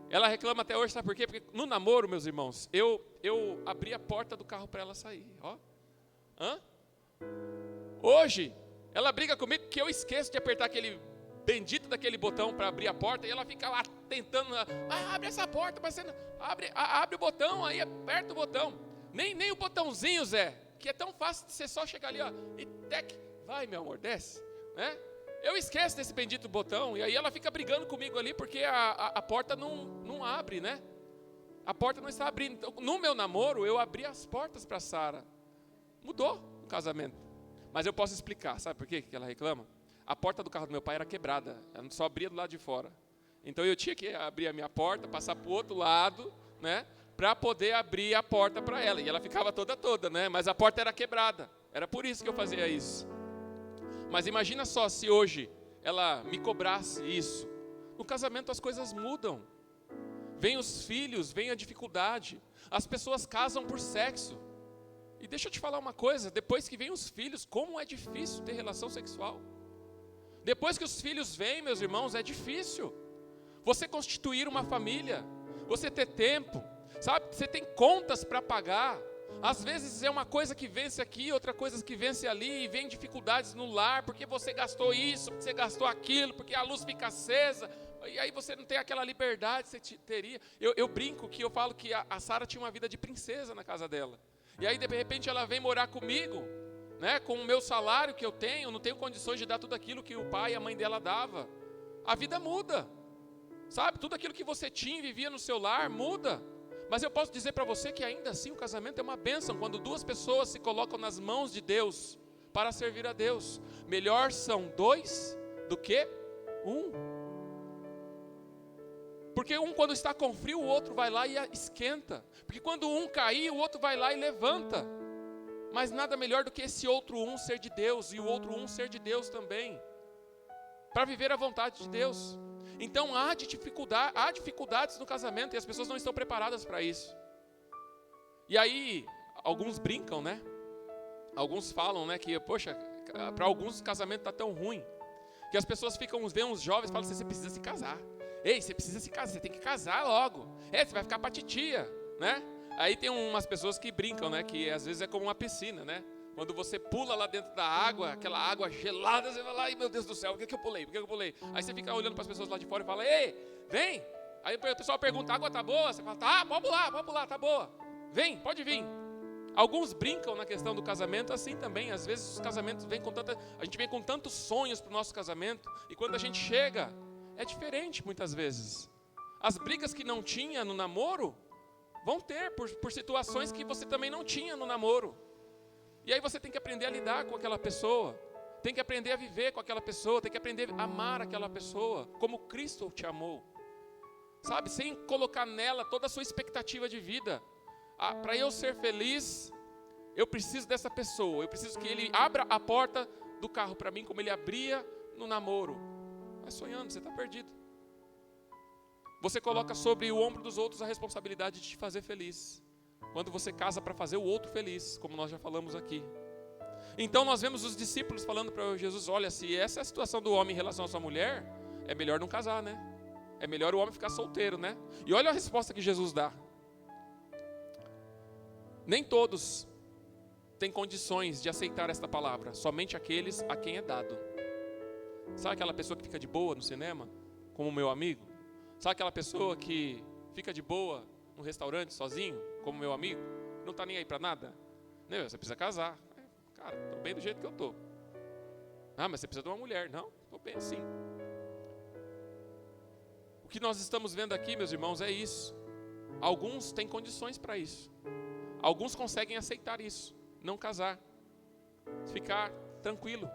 S1: Ela reclama até hoje, sabe por quê? Porque no namoro, meus irmãos, eu abri a porta do carro para ela sair. Ó. Hoje, ela briga comigo que eu esqueço de apertar aquele bendito daquele botão para abrir a porta, e ela fica lá tentando, abre essa porta, mas você não, abre o botão, aí aperta o botão. Nem o botãozinho, Zé, que é tão fácil de você só chegar ali, ó, e tec, vai meu amor, desce, né? Eu esqueço desse bendito botão, e aí ela fica brigando comigo ali, porque a porta não abre, né? A porta não está abrindo. Então, no meu namoro, eu abri as portas para Sara. Mudou o casamento. Mas eu posso explicar, sabe por quê que ela reclama? A porta do carro do meu pai era quebrada, ela só abria do lado de fora. Então eu tinha que abrir a minha porta, passar para o outro lado, né, para poder abrir a porta para ela. E ela ficava toda, né, mas a porta era quebrada. Era por isso que eu fazia isso. Mas imagina só se hoje ela me cobrasse isso. No casamento as coisas mudam. Vem os filhos, vem a dificuldade. As pessoas casam por sexo. E deixa eu te falar uma coisa, depois que vem os filhos, como é difícil ter relação sexual. Depois que os filhos vêm, meus irmãos, é difícil. Você constituir uma família, você ter tempo, sabe? Você tem contas para pagar. Às vezes é uma coisa que vence aqui, outra coisa que vence ali, e vem dificuldades no lar, porque você gastou isso, porque você gastou aquilo, porque a luz fica acesa, e aí você não tem aquela liberdade que você teria. Eu brinco que eu falo que a Sara tinha uma vida de princesa na casa dela. E aí de repente ela vem morar comigo, né, com o meu salário que eu tenho, não tenho condições de dar tudo aquilo que o pai e a mãe dela dava. A vida muda, sabe? Tudo aquilo que você tinha e vivia no seu lar muda. Mas eu posso dizer para você que ainda assim o casamento é uma bênção, quando duas pessoas se colocam nas mãos de Deus para servir a Deus. Melhor são dois do que um. Porque um, quando está com frio, o outro vai lá e esquenta. Porque quando um cair, o outro vai lá e levanta. Mas nada melhor do que esse outro um ser de Deus e o outro um ser de Deus também, para viver a vontade de Deus. Então há dificuldades no casamento e as pessoas não estão preparadas para isso. E aí, alguns brincam, né? Alguns falam, né, que, poxa, para alguns o casamento está tão ruim, que as pessoas veem uns jovens e falam assim, você precisa se casar. Ei, você precisa se casar, você tem que casar logo. Você vai ficar para titia, né? Aí tem umas pessoas que brincam, né, que às vezes é como uma piscina, né? Quando você pula lá dentro da água, aquela água gelada, você vai lá, ai meu Deus do céu, por que eu pulei? Aí você fica olhando para as pessoas lá de fora e fala, ei, vem. Aí o pessoal pergunta, a água tá boa? Você fala, tá, pode pular, tá boa. Vem, pode vir. Alguns brincam na questão do casamento assim também. Às vezes os casamentos a gente vem com tantos sonhos para o nosso casamento, e quando a gente chega, é diferente muitas vezes. As brigas que não tinha no namoro, vão ter por situações que você também não tinha no namoro. E aí você tem que aprender a lidar com aquela pessoa, tem que aprender a viver com aquela pessoa, tem que aprender a amar aquela pessoa, como Cristo te amou. Sabe, sem colocar nela toda a sua expectativa de vida. Para eu ser feliz, eu preciso dessa pessoa, eu preciso que ele abra a porta do carro para mim, como ele abria no namoro. Vai sonhando, você está perdido. Você coloca sobre o ombro dos outros a responsabilidade de te fazer feliz. Quando você casa para fazer o outro feliz, como nós já falamos aqui. Então nós vemos os discípulos falando para Jesus, olha, se essa é a situação do homem em relação à sua mulher, é melhor não casar, né? É melhor o homem ficar solteiro, né? E olha a resposta que Jesus dá. Nem todos têm condições de aceitar esta palavra, somente aqueles a quem é dado. Sabe aquela pessoa que fica de boa no cinema, como o meu amigo? Sabe aquela pessoa que fica de boa no restaurante sozinho, como meu amigo? Não está nem aí para nada? Não, você precisa casar. Cara, estou bem do jeito que eu estou. Ah, mas você precisa de uma mulher. Não, estou bem assim. O que nós estamos vendo aqui, meus irmãos, é isso. Alguns têm condições para isso. Alguns conseguem aceitar isso, não casar, ficar tranquilo.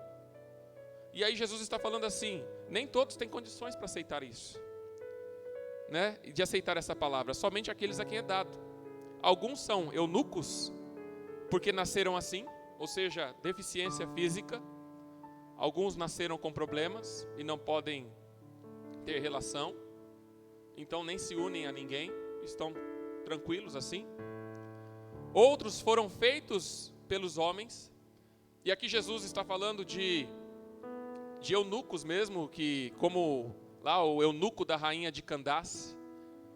S1: E aí Jesus está falando assim, nem todos têm condições para aceitar isso, né? De aceitar essa palavra, somente aqueles a quem é dado. Alguns são eunucos, porque nasceram assim, ou seja, deficiência física. Alguns nasceram com problemas e não podem ter relação, então nem se unem a ninguém, estão tranquilos assim. Outros foram feitos pelos homens, e aqui Jesus está falando de eunucos mesmo, que como lá o eunuco da rainha de Candace,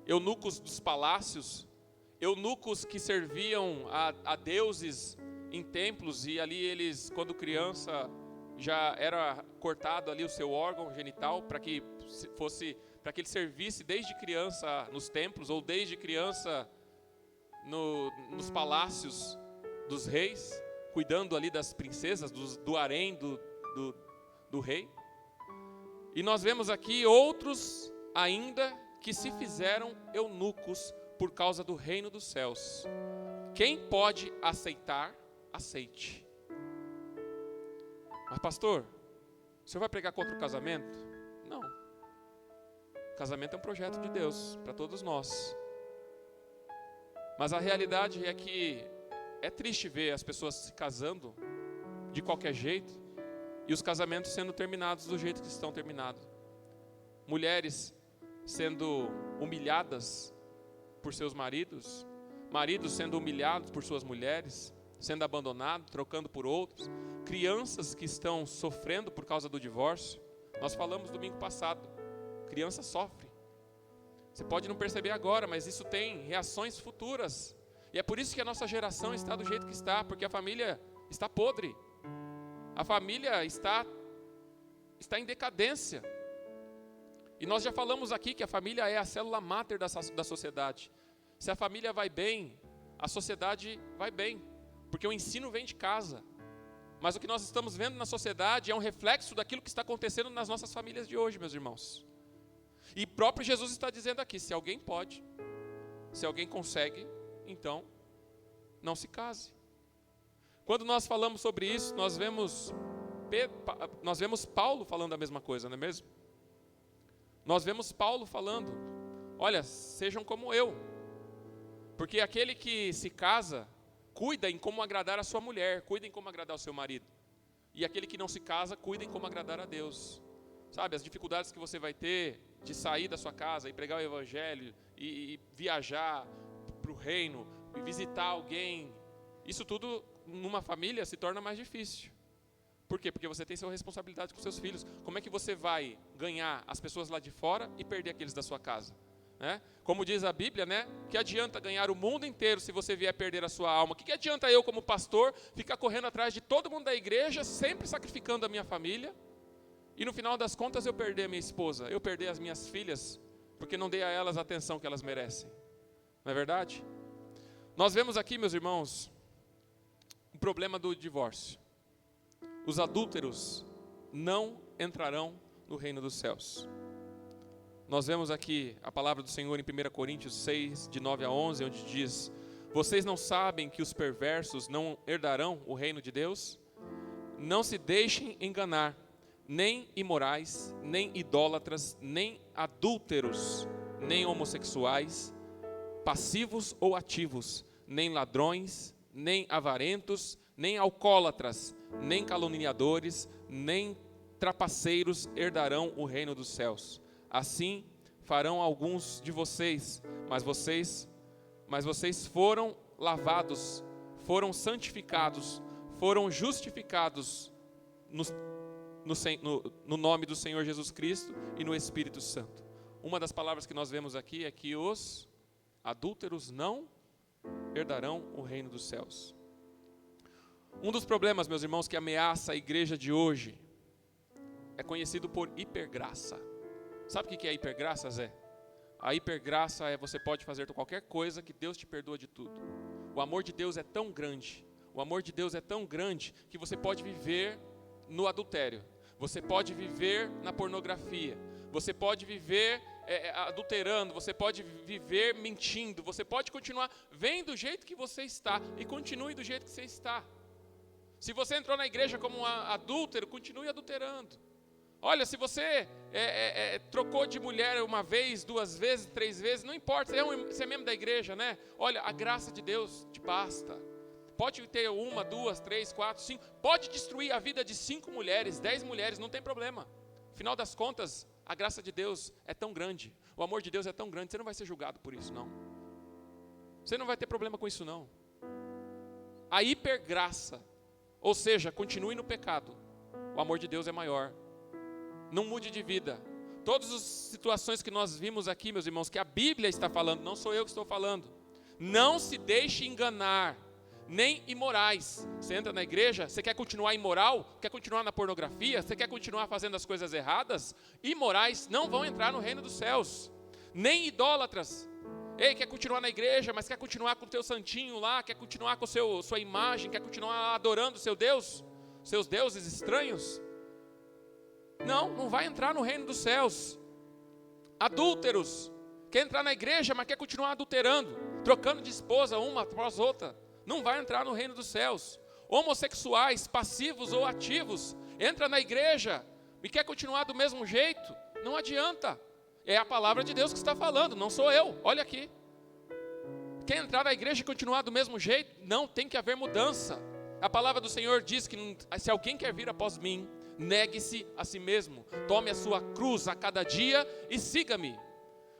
S1: eunucos dos palácios, eunucos que serviam a deuses em templos, e ali eles, quando criança, já era cortado ali o seu órgão genital para que ele servisse desde criança nos templos, ou desde criança nos palácios dos reis, cuidando ali das princesas, do harém do rei. E nós vemos aqui outros ainda que se fizeram eunucos por causa do reino dos céus. Quem pode aceitar, aceite. Mas pastor, o senhor vai pregar contra o casamento? Não. O casamento é um projeto de Deus para todos nós. Mas a realidade é que é triste ver as pessoas se casando de qualquer jeito e os casamentos sendo terminados do jeito que estão terminados. Mulheres sendo humilhadas por seus maridos, maridos sendo humilhados por suas mulheres, sendo abandonados, trocando por outros, crianças que estão sofrendo por causa do divórcio. Nós falamos domingo passado, criança sofre. Você pode não perceber agora, mas isso tem reações futuras. E é por isso que a nossa geração está do jeito que está, porque a família está podre. A família está em decadência. E nós já falamos aqui que a família é a célula máter da sociedade. Se a família vai bem, a sociedade vai bem, porque o ensino vem de casa. Mas o que nós estamos vendo na sociedade é um reflexo daquilo que está acontecendo nas nossas famílias de hoje, meus irmãos. E próprio Jesus está dizendo aqui, se alguém pode, se alguém consegue, então não se case. Quando nós falamos sobre isso, nós vemos Paulo falando a mesma coisa, não é mesmo? Nós vemos Paulo falando, olha, sejam como eu. Porque aquele que se casa, cuida em como agradar a sua mulher, cuida em como agradar o seu marido. E aquele que não se casa, cuida em como agradar a Deus. Sabe, as dificuldades que você vai ter de sair da sua casa e pregar o evangelho, e viajar para o reino, e visitar alguém, isso tudo numa família se torna mais difícil. Por quê? Porque você tem sua responsabilidade com seus filhos. Como é que você vai ganhar as pessoas lá de fora e perder aqueles da sua casa? Né? Como diz a Bíblia, né? Que adianta ganhar o mundo inteiro se você vier perder a sua alma? Que adianta eu, como pastor, ficar correndo atrás de todo mundo da igreja, sempre sacrificando a minha família, e no final das contas eu perder a minha esposa, eu perder as minhas filhas, porque não dei a elas a atenção que elas merecem? Não é verdade? Nós vemos aqui, meus irmãos, o problema do divórcio. Os adúlteros não entrarão no reino dos céus. Nós vemos aqui a palavra do Senhor em 1 Coríntios 6, de 9 a 11, onde diz: vocês não sabem que os perversos não herdarão o reino de Deus? Não se deixem enganar, nem imorais, nem idólatras, nem adúlteros, nem homossexuais, passivos ou ativos, nem ladrões, nem avarentos, nem alcoólatras, nem caluniadores, nem trapaceiros herdarão o reino dos céus. Assim farão alguns de vocês, mas vocês foram lavados, foram santificados, foram justificados no nome do Senhor Jesus Cristo e no Espírito Santo. Uma das palavras que nós vemos aqui é que os adúlteros não herdarão o reino dos céus. Um dos problemas, meus irmãos, que ameaça a igreja de hoje é conhecido por hipergraça. Sabe o que é hipergraça, Zé? A hipergraça é você pode fazer qualquer coisa que Deus te perdoa de tudo. O amor de Deus é tão grande, que você pode viver no adultério, você pode viver na pornografia, você pode viver adulterando, você pode viver mentindo, você pode continuar vem do jeito que você está e continue do jeito que você está. Se você entrou na igreja como um adúltero, continue adulterando. Olha, se você trocou de mulher uma vez, 2 vezes, 3 vezes, não importa, você é membro da igreja, né? Olha, a graça de Deus te basta. Pode ter 1, 2, 3, 4, 5, pode destruir a vida de 5 mulheres, 10 mulheres, não tem problema. Afinal das contas, a graça de Deus é tão grande, o amor de Deus é tão grande, você não vai ser julgado por isso, não. Você não vai ter problema com isso, não. A hipergraça, ou seja, continue no pecado, o amor de Deus é maior. Não mude de vida. Todas as situações que nós vimos aqui, meus irmãos, que a Bíblia está falando, não sou eu que estou falando. Não se deixe enganar, nem imorais. Você entra na igreja, você quer continuar imoral? Quer continuar na pornografia? Você quer continuar fazendo as coisas erradas? Imorais não vão entrar no reino dos céus. Nem idólatras. Ei, quer continuar na igreja, mas quer continuar com o teu santinho lá, quer continuar com sua imagem, quer continuar adorando o seu Deus, seus deuses estranhos? Não vai entrar no reino dos céus. Adúlteros, quer entrar na igreja, mas quer continuar adulterando, trocando de esposa uma após outra, não vai entrar no reino dos céus. Homossexuais, passivos ou ativos, entra na igreja e quer continuar do mesmo jeito, não adianta. É a palavra de Deus que está falando, não sou eu, olha aqui. Quer entrar na igreja e continuar do mesmo jeito? Não, tem que haver mudança. A palavra do Senhor diz que se alguém quer vir após mim, negue-se a si mesmo, tome a sua cruz a cada dia e siga-me.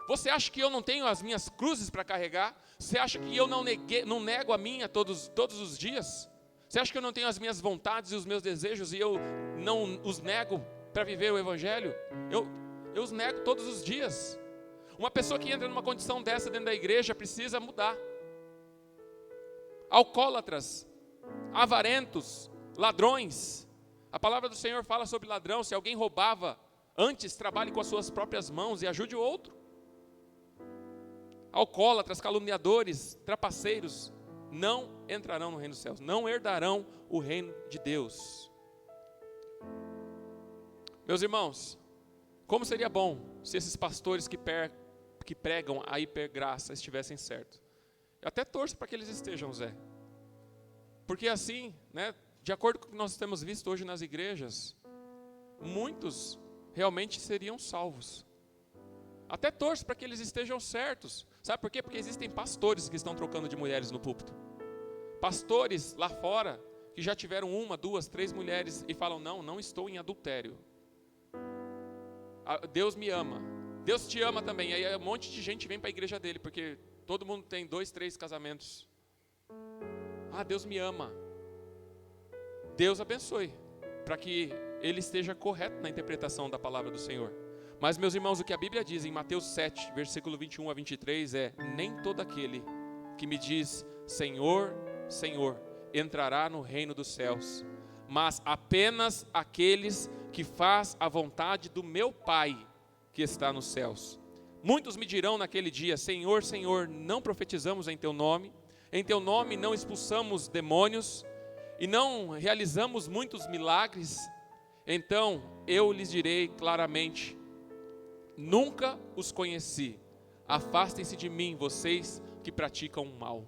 S1: Você acha que eu não tenho as minhas cruzes para carregar? Você acha que eu não nego a minha todos os dias? Você acha que eu não tenho as minhas vontades e os meus desejos e eu não os nego para viver o evangelho? Eu os nego todos os dias. Uma pessoa que entra numa condição dessa dentro da igreja precisa mudar. Alcoólatras, avarentos, ladrões. A palavra do Senhor fala sobre ladrão. Se alguém roubava antes, trabalhe com as suas próprias mãos e ajude o outro. Alcoólatras, caluniadores, trapaceiros, não entrarão no reino dos céus, não herdarão o reino de Deus. Meus irmãos, como seria bom se esses pastores que pregam a hipergraça estivessem certos. Eu até torço para que eles estejam, Zé. Porque assim, né, de acordo com o que nós temos visto hoje nas igrejas, muitos realmente seriam salvos. Até torço para que eles estejam certos. Sabe por quê? Porque existem pastores que estão trocando de mulheres no púlpito. Pastores lá fora que já tiveram 1, 2, 3 mulheres e falam, não estou em adultério. Deus me ama. Deus te ama também. E aí um monte de gente vem para a igreja dele, porque todo mundo tem 2, 3 casamentos. Deus me ama. Deus abençoe, para que ele esteja correto na interpretação da palavra do Senhor. Mas, meus irmãos, o que a Bíblia diz em Mateus 7, versículo 21 a 23 é: nem todo aquele que me diz Senhor, Senhor, entrará no reino dos céus, mas apenas aqueles que faz a vontade do meu Pai que está nos céus. Muitos me dirão naquele dia: Senhor, Senhor, não profetizamos em teu nome não expulsamos demônios e não realizamos muitos milagres? Então eu lhes direi claramente: nunca os conheci. Afastem-se de mim, vocês que praticam o mal.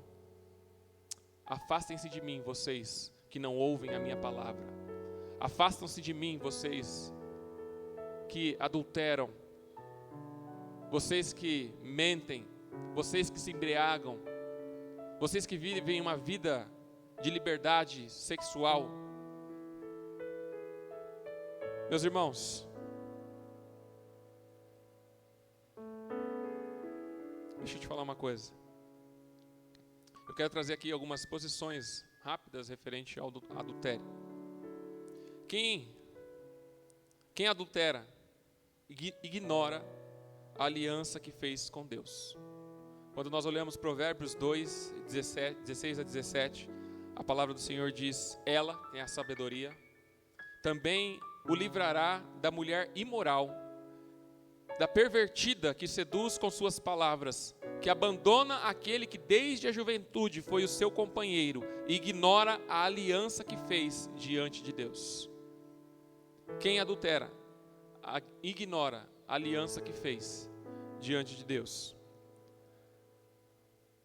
S1: Afastem-se de mim, vocês que não ouvem a minha palavra. Afastam-se de mim, vocês que adulteram, vocês que mentem, vocês que se embriagam, vocês que vivem uma vida de liberdade sexual. Meus irmãos, deixa eu te falar uma coisa. Eu quero trazer aqui algumas posições rápidas referente ao adultério. Quem adultera ignora a aliança que fez com Deus. Quando nós olhamos Provérbios 2, 16 a 17, a palavra do Senhor diz: ela tem a sabedoria, também o livrará da mulher imoral, da pervertida que seduz com suas palavras, que abandona aquele que desde a juventude foi o seu companheiro e ignora a aliança que fez diante de Deus. Quem adultera, ignora a aliança que fez diante de Deus.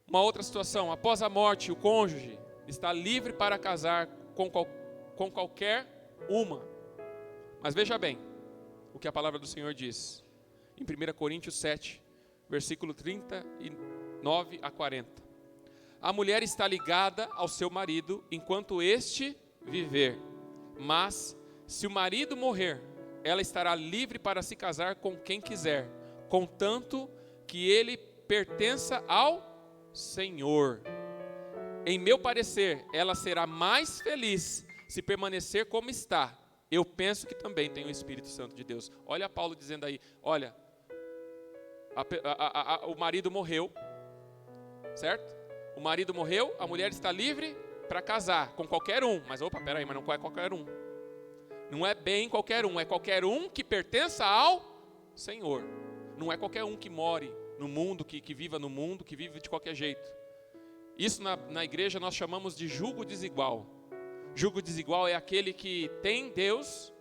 S1: Uma outra situação: após a morte, o cônjuge está livre para casar com qualquer uma. Mas veja bem o que a palavra do Senhor diz em 1 Coríntios 7, versículo 39 a 40. A mulher está ligada ao seu marido enquanto este viver, mas se o marido morrer, ela estará livre para se casar com quem quiser, contanto que ele pertença ao Senhor. Em meu parecer, ela será mais feliz se permanecer como está. Eu penso que também tem o Espírito Santo de Deus. Olha Paulo dizendo aí, olha, o marido morreu, certo? O marido morreu, a mulher está livre para casar com qualquer um. Mas peraí, mas não é qualquer um. Não é bem qualquer um, é qualquer um que pertença ao Senhor. Não é qualquer um que more no mundo, que viva no mundo, que vive de qualquer jeito. Isso na igreja nós chamamos de jugo desigual. Jugo desigual é aquele que tem Deus,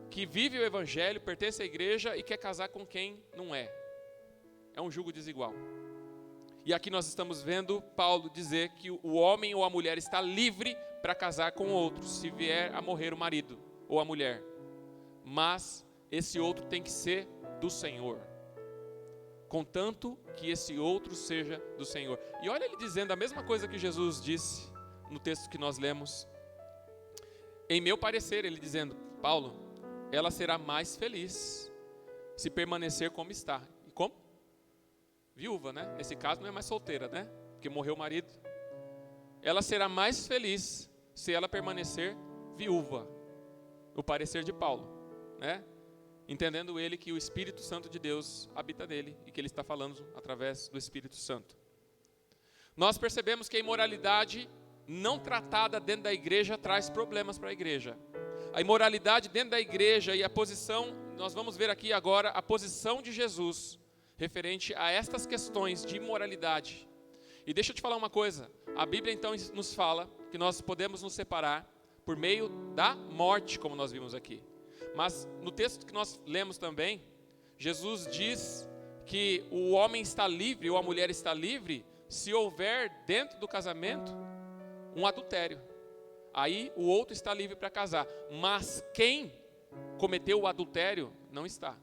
S1: que vive o evangelho, pertence à igreja e quer casar com quem não é. é um jugo desigual. E aqui nós estamos vendo Paulo dizer que o homem ou a mulher está livre para casar com outro, se vier a morrer o marido ou a mulher. Mas esse outro tem que ser do Senhor, contanto que esse outro seja do Senhor. E olha ele dizendo a mesma coisa que Jesus disse no texto que nós lemos. Em meu parecer, ele dizendo, Paulo, ela será mais feliz se permanecer como está. E como? Viúva, né? Nesse caso não é mais solteira, né? Porque morreu o marido. Ela será mais feliz se ela permanecer viúva. O parecer de Paulo, né? Entendendo ele que o Espírito Santo de Deus habita nele e que ele está falando através do Espírito Santo. Nós percebemos que a imoralidade não tratada dentro da igreja traz problemas para a igreja. A imoralidade dentro da igreja e a posição, nós vamos ver aqui agora a posição de Jesus referente a estas questões de imoralidade. E deixa eu te falar uma coisa, a Bíblia então nos fala que nós podemos nos separar por meio da morte, como nós vimos aqui. Mas no texto que nós lemos também, Jesus diz que o homem está livre ou a mulher está livre se houver dentro do casamento um adultério. Aí o outro está livre para casar, mas quem cometeu o adultério não está.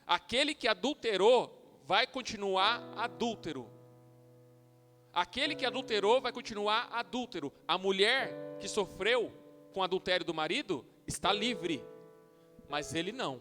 S1: Aquele que adulterou vai continuar adúltero. Aquele que adulterou vai continuar adúltero. A mulher que sofreu com o adultério do marido está livre, mas ele não.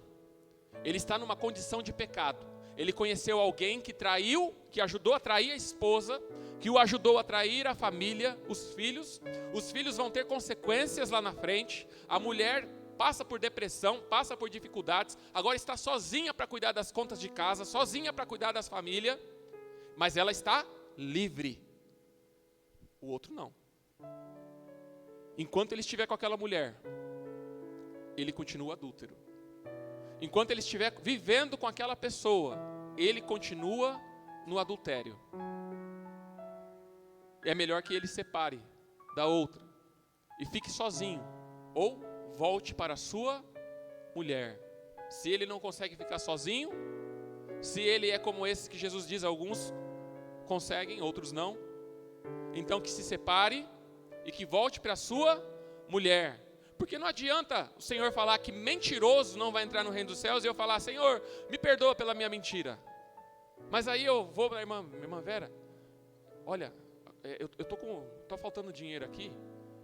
S1: Ele está numa condição de pecado. Ele conheceu alguém que traiu, que ajudou a trair a esposa, que o ajudou a trair a família, os filhos. Os filhos vão ter consequências lá na frente. A mulher passa por depressão, passa por dificuldades, agora está sozinha para cuidar das contas de casa, sozinha para cuidar das famílias, mas ela está livre. O outro não. Enquanto ele estiver com aquela mulher, ele continua adúltero. Enquanto ele estiver vivendo com aquela pessoa, ele continua no adultério. É melhor que ele separe da outra e fique sozinho, ou volte para a sua mulher. Se ele não consegue ficar sozinho, se ele é como esse que Jesus diz, alguns conseguem, outros não, então que se separe e que volte para a sua mulher. Porque não adianta o Senhor falar que mentiroso não vai entrar no reino dos céus e eu falar, Senhor, me perdoa pela minha mentira. Mas aí eu vou para minha irmã Vera, olha, eu tô faltando dinheiro aqui,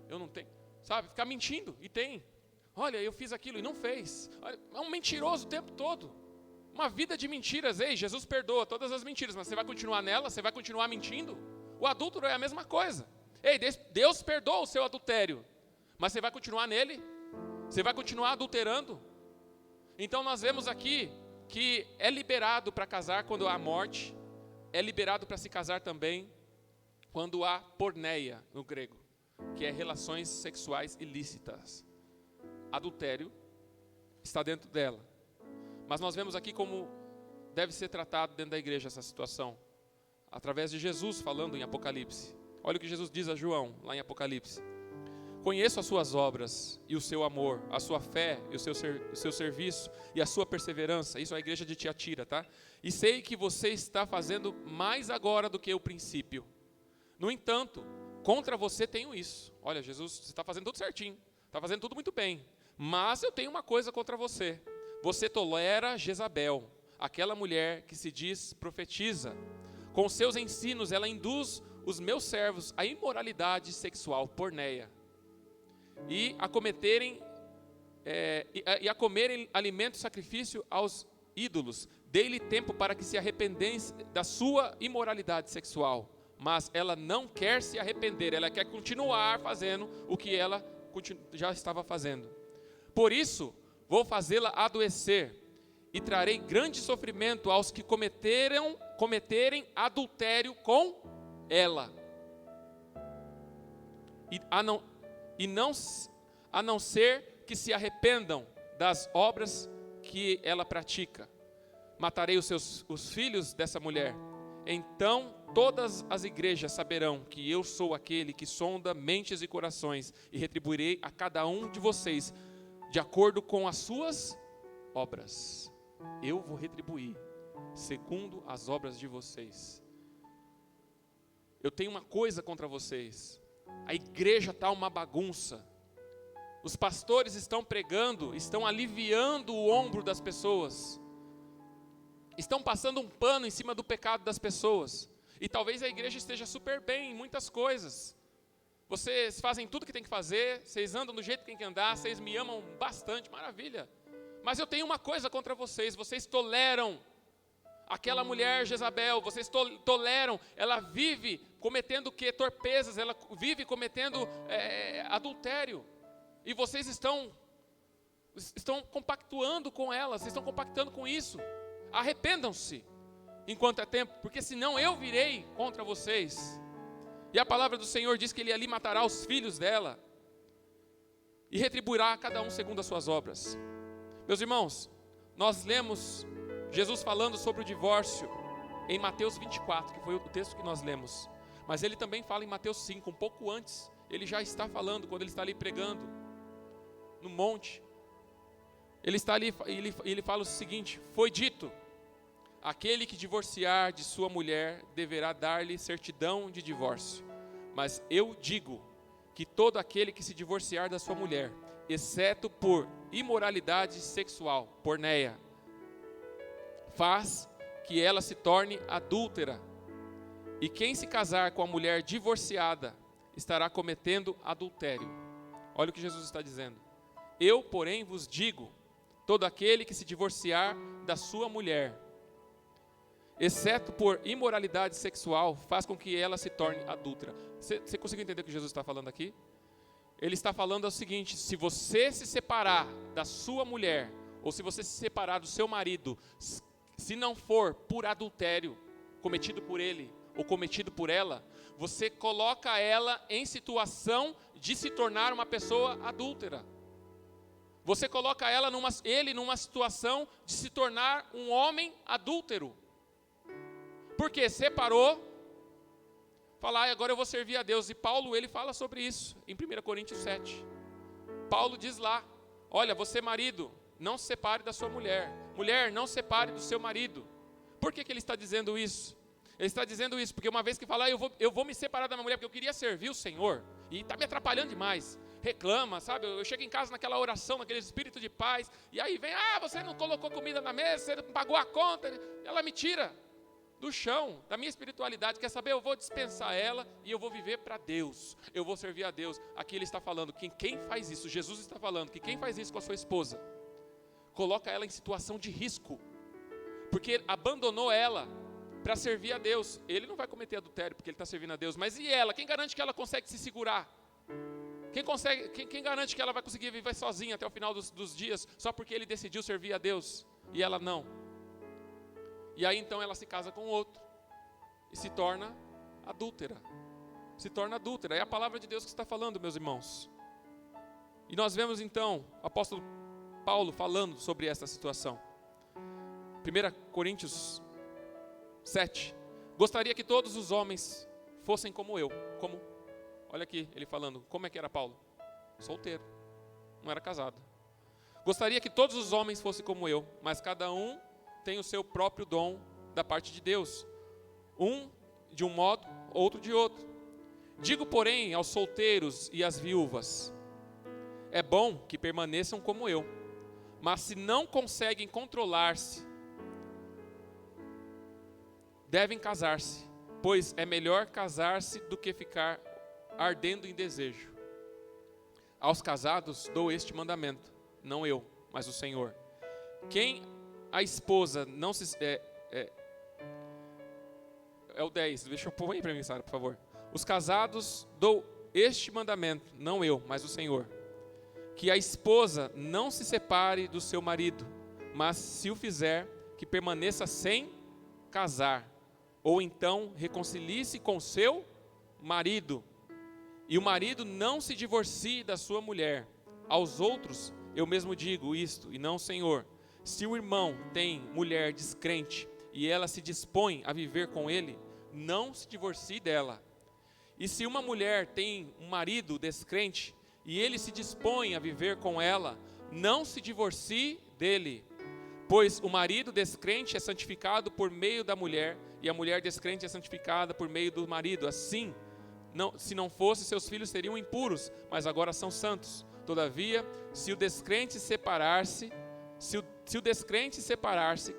S1: eu não tenho, sabe, ficar mentindo, e tem. Olha, eu fiz aquilo e não fez. Olha, é um mentiroso o tempo todo. Uma vida de mentiras. Ei, Jesus perdoa todas as mentiras, mas você vai continuar nela? Você vai continuar mentindo? O adúltero é a mesma coisa. Ei, Deus perdoa o seu adultério, mas você vai continuar nele? Você vai continuar adulterando? Então nós vemos aqui que é liberado para casar quando há morte, é liberado para se casar também quando há porneia no grego, que é relações sexuais ilícitas. Adultério está dentro dela. Mas nós vemos aqui como deve ser tratado dentro da igreja essa situação, através de Jesus falando em Apocalipse. Olha o que Jesus diz a João, lá em Apocalipse. Conheço as suas obras e o seu amor, a sua fé e o seu serviço e a sua perseverança. Isso é a igreja de Tiatira, tá? E sei que você está fazendo mais agora do que o princípio. No entanto, contra você tenho isso. Olha, Jesus, você está fazendo tudo certinho, está fazendo tudo muito bem. Mas eu tenho uma coisa contra você. Você tolera Jezabel, aquela mulher que se diz profetiza. Com seus ensinos, ela induz os meus servos à imoralidade sexual, porneia, e a cometerem a comerem alimento e sacrifício aos ídolos. Dei-lhe tempo para que se arrependesse da sua imoralidade sexual, mas ela não quer se arrepender, ela quer continuar fazendo o que ela já estava fazendo. Por isso, vou fazê-la adoecer e trarei grande sofrimento aos que cometerem adultério com ela. A não ser que se arrependam das obras que ela pratica. Matarei os filhos dessa mulher. Então todas as igrejas saberão que eu sou aquele que sonda mentes e corações e retribuirei a cada um de vocês de acordo com as suas obras. Eu vou retribuir. segundo as obras de vocês. Eu tenho uma coisa contra vocês. A igreja está uma bagunça. Os pastores estão pregando, estão aliviando o ombro das pessoas. Estão passando um pano em cima do pecado das pessoas. E talvez a igreja esteja super bem em muitas coisas. Vocês fazem tudo que tem que fazer, vocês andam do jeito que tem que andar, vocês me amam bastante, maravilha. Mas eu tenho uma coisa contra vocês, vocês toleram aquela mulher Jezabel, vocês toleram, ela vive cometendo o quê? Torpezas, ela vive cometendo adultério. E vocês estão compactuando com ela, vocês estão compactando com isso. Arrependam-se enquanto é tempo, porque senão eu virei contra vocês. E a palavra do Senhor diz que Ele ali matará os filhos dela e retribuirá a cada um segundo as suas obras. Meus irmãos, nós lemos Jesus falando sobre o divórcio em Mateus 24, que foi o texto que nós lemos. Mas Ele também fala em Mateus 5, um pouco antes. Ele já está falando, quando Ele está ali pregando no monte. Ele está ali, ele fala o seguinte: foi dito, aquele que divorciar de sua mulher deverá dar-lhe certidão de divórcio. Mas eu digo que todo aquele que se divorciar da sua mulher, exceto por imoralidade sexual, porneia, faz que ela se torne adúltera. E quem se casar com a mulher divorciada estará cometendo adultério. Olha o que Jesus está dizendo. Eu, porém, vos digo, todo aquele que se divorciar da sua mulher, exceto por imoralidade sexual, faz com que ela se torne adúltera. Você conseguiu entender o que Jesus está falando aqui? Ele está falando o seguinte: se você se separar da sua mulher, ou se você se separar do seu marido, se não for por adultério, cometido por ele, ou cometido por ela, você coloca ela em situação de se tornar uma pessoa adúltera. Você coloca ele numa situação de se tornar um homem adúltero. Porque separou, falar, agora eu vou servir a Deus. E Paulo, ele fala sobre isso em 1 Coríntios 7. Paulo diz lá, olha, você marido, não se separe da sua mulher. Mulher, não se separe do seu marido. Por que ele está dizendo isso? Ele está dizendo isso porque uma vez que falar, eu vou me separar da minha mulher porque eu queria servir o Senhor. E está me atrapalhando demais. Reclama, sabe? Eu chego em casa naquela oração, naquele espírito de paz. E aí vem, você não colocou comida na mesa, você não pagou a conta. Ela me tira do chão, da minha espiritualidade. Quer saber? Eu vou dispensar ela e eu vou viver para Deus. Eu vou servir a Deus. Aqui ele está falando que quem faz isso, Jesus está falando que quem faz isso com a sua esposa, coloca ela em situação de risco. Porque abandonou ela para servir a Deus. Ele não vai cometer adultério porque ele está servindo a Deus. Mas e ela? Quem garante que ela consegue se segurar? Quem garante que ela vai conseguir viver sozinha até o final dos dias, só porque ele decidiu servir a Deus e ela não? E aí então ela se casa com outro e se torna adúltera. Se torna adúltera. É a palavra de Deus que está falando, meus irmãos. E nós vemos então o apóstolo Paulo falando sobre essa situação. 1 Coríntios 7. Gostaria que todos os homens fossem como eu. Olha aqui ele falando, como é que era Paulo? Solteiro, não era casado. Gostaria que todos os homens fossem como eu, mas cada um tem o seu próprio dom da parte de Deus. Um de um modo, outro de outro. Digo, porém, aos solteiros e às viúvas, é bom que permaneçam como eu, mas se não conseguem controlar-se, devem casar-se, pois é melhor casar-se do que ficar ardendo em desejo. Aos casados dou este mandamento, não eu, mas o Senhor. Quem a esposa não se... É o 10, deixa eu pôr aí para mim, Sara, por favor. Os casados dou este mandamento, não eu, mas o Senhor. Que a esposa não se separe do seu marido, mas se o fizer, que permaneça sem casar, ou então reconcilie-se com seu marido. E o marido não se divorcie da sua mulher. Aos outros eu mesmo digo isto, e não o Senhor. Se o irmão tem mulher descrente e ela se dispõe a viver com ele, não se divorcie dela. E se uma mulher tem um marido descrente e ele se dispõe a viver com ela, não se divorcie dele. Pois o marido descrente é santificado por meio da mulher, e a mulher descrente é santificada por meio do marido. Assim, se não fosse, seus filhos seriam impuros, mas agora são santos. Todavia, se o descrente separar-se,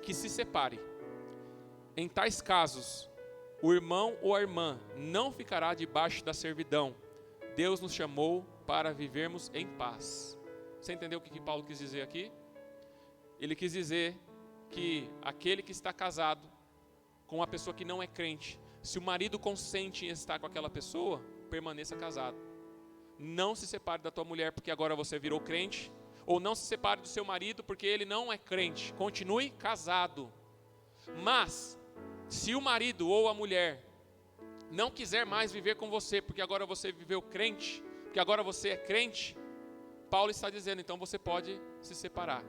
S1: que se separe. Em tais casos, o irmão ou a irmã não ficará debaixo da servidão. Deus nos chamou para vivermos em paz. Você entendeu o que Paulo quis dizer aqui? Ele quis dizer que aquele que está casado com uma pessoa que não é crente, se o marido consente em estar com aquela pessoa, permaneça casado. Não se separe da tua mulher porque agora você virou crente, ou não se separe do seu marido porque ele não é crente. Continue casado. Mas, se o marido ou a mulher não quiser mais viver com você, porque agora você viveu crente, porque agora você é crente, Paulo está dizendo, então você pode se separar.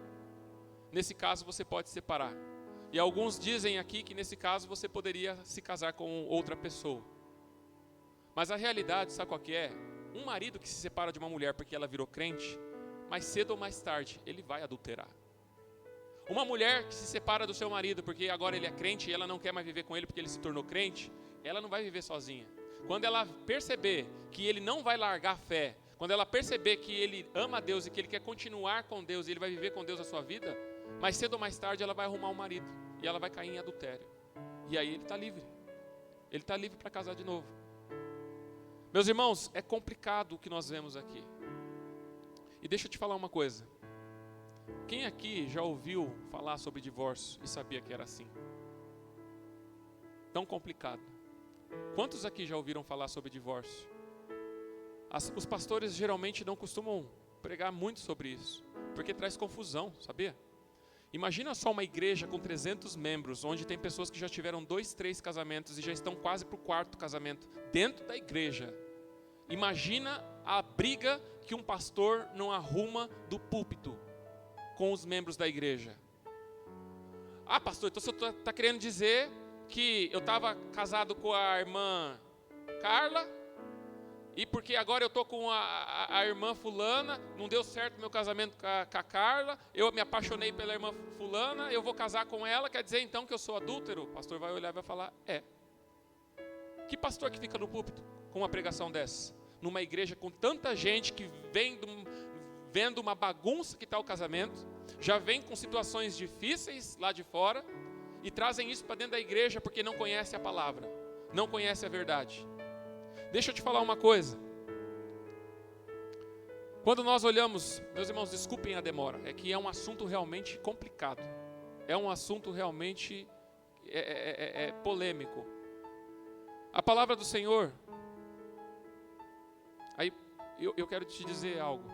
S1: Nesse caso você pode se separar. E alguns dizem aqui que nesse caso você poderia se casar com outra pessoa. Mas a realidade, sabe qual que é? Um marido que se separa de uma mulher porque ela virou crente, mais cedo ou mais tarde, ele vai adulterar. Uma mulher que se separa do seu marido porque agora ele é crente e ela não quer mais viver com ele porque ele se tornou crente, ela não vai viver sozinha. Quando ela perceber que ele não vai largar a fé, quando ela perceber que ele ama a Deus e que ele quer continuar com Deus e ele vai viver com Deus a sua vida, mais cedo ou mais tarde ela vai arrumar um marido e ela vai cair em adultério. E aí ele está livre. Ele está livre para casar de novo. Meus irmãos, é complicado o que nós vemos aqui. E deixa eu te falar uma coisa. Quem aqui já ouviu falar sobre divórcio e sabia que era assim? Tão complicado. Quantos aqui já ouviram falar sobre divórcio? Os pastores geralmente não costumam pregar muito sobre isso, porque traz confusão, sabia? Imagina só uma igreja com 300 membros, onde tem pessoas que já tiveram 2, 3 casamentos e já estão quase para o 4º casamento, dentro da igreja. Imagina a briga que um pastor não arruma do púlpito com os membros da igreja. Ah, pastor, então você está querendo dizer que eu estava casado com a irmã Carla, e porque agora eu estou com a irmã fulana, não deu certo meu casamento com a Carla, eu me apaixonei pela irmã fulana, eu vou casar com ela, quer dizer então que eu sou adúltero? O pastor vai olhar e vai falar, é. Que pastor que fica no púlpito com uma pregação dessa? Numa igreja com tanta gente que vem vendo uma bagunça que está o casamento, já vem com situações difíceis lá de fora, e trazem isso para dentro da igreja porque não conhece a palavra, não conhece a verdade. Deixa eu te falar uma coisa. Quando nós olhamos, meus irmãos, desculpem a demora, é que é um assunto realmente complicado. É um assunto realmente polêmico. A palavra do Senhor, aí eu quero te dizer algo.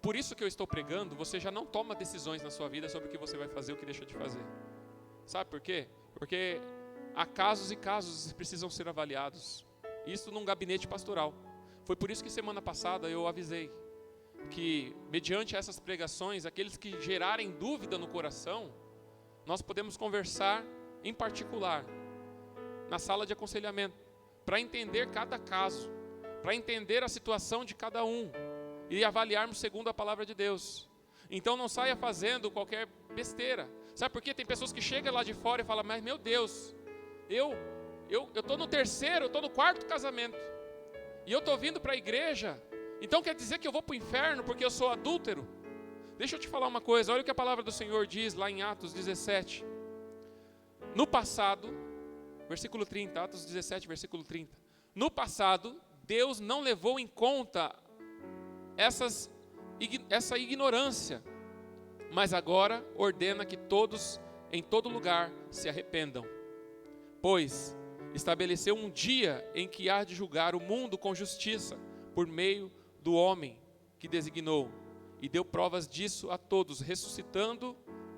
S1: Por isso que eu estou pregando, você já não toma decisões na sua vida sobre o que você vai fazer ou o que deixa de fazer. Sabe por quê? Porque há casos e casos que precisam ser avaliados. Isso num gabinete pastoral. Foi por isso que semana passada eu avisei que, mediante essas pregações, aqueles que gerarem dúvida no coração, nós podemos conversar em particular, na sala de aconselhamento, para entender cada caso, para entender a situação de cada um e avaliarmos segundo a palavra de Deus. Então não saia fazendo qualquer besteira. Sabe por quê? Tem pessoas que chegam lá de fora e falam, mas meu Deus, eu estou no 3º, eu estou no 4º casamento, e eu estou vindo para a igreja, então quer dizer que eu vou para o inferno porque eu sou adúltero? Deixa eu te falar uma coisa, olha o que a palavra do Senhor diz lá em Atos 17. No passado, versículo 30, Atos 17, versículo 30. No passado, Deus não levou em conta essa ignorância, mas agora ordena que todos, em todo lugar, se arrependam. Pois estabeleceu um dia em que há de julgar o mundo com justiça, por meio do homem que designou, e deu provas disso a todos, ressuscitando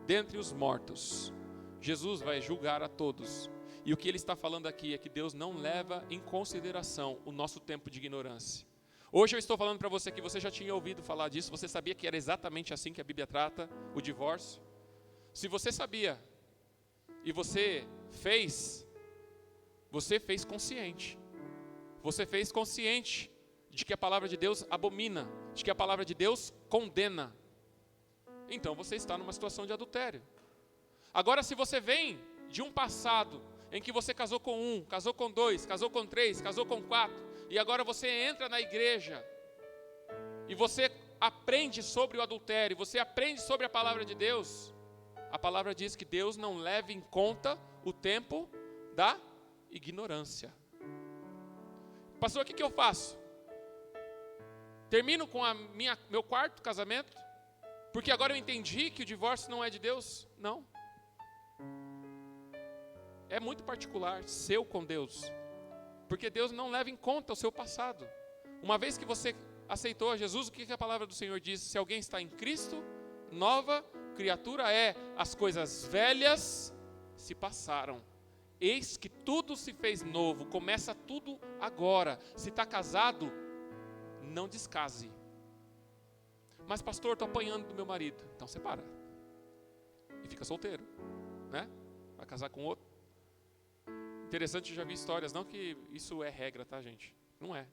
S1: dentre os mortos. Jesus vai julgar a todos. E o que ele está falando aqui é que Deus não leva em consideração o nosso tempo de ignorância. Hoje eu estou falando para você que você já tinha ouvido falar disso, você sabia que era exatamente assim que a Bíblia trata o divórcio? Se você sabia e você fez consciente. Você fez consciente de que a palavra de Deus abomina, de que a palavra de Deus condena. então você está numa situação de adultério. Agora, se você vem de um passado em que você casou com 1, casou com 2, casou com 3, casou com 4, e agora você entra na igreja e você aprende sobre o adultério, você aprende sobre a palavra de Deus, a palavra diz que Deus não leva em conta o tempo da ignorância. Pastor, o que eu faço? Termino com meu quarto casamento? Porque agora eu entendi que o divórcio não é de Deus? Não. É muito particular, seu com Deus. Porque Deus não leva em conta o seu passado. Uma vez que você aceitou a Jesus, o que a palavra do Senhor diz? Se alguém está em Cristo, nova criatura é. As coisas velhas se passaram. Eis que tudo se fez novo. Começa tudo agora. Se está casado, não descase. Mas pastor, estou apanhando do meu marido. Então separa. E fica solteiro. Né? Vai casar com outro. Interessante, eu já vi histórias, não que isso é regra, tá, gente? Não é.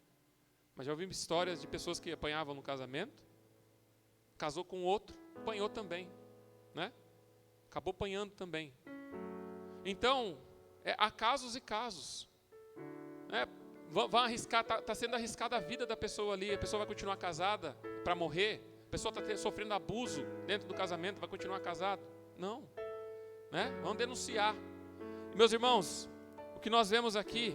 S1: Mas já ouvi histórias de pessoas que apanhavam no casamento, casou com outro, apanhou também, né? Acabou apanhando também. Então, há casos e casos. Né? Vão arriscar, tá sendo arriscada a vida da pessoa ali, a pessoa vai continuar casada para morrer, a pessoa está sofrendo abuso dentro do casamento, vai continuar casado? Não. Né? Vamos denunciar. Meus irmãos, o que nós vemos aqui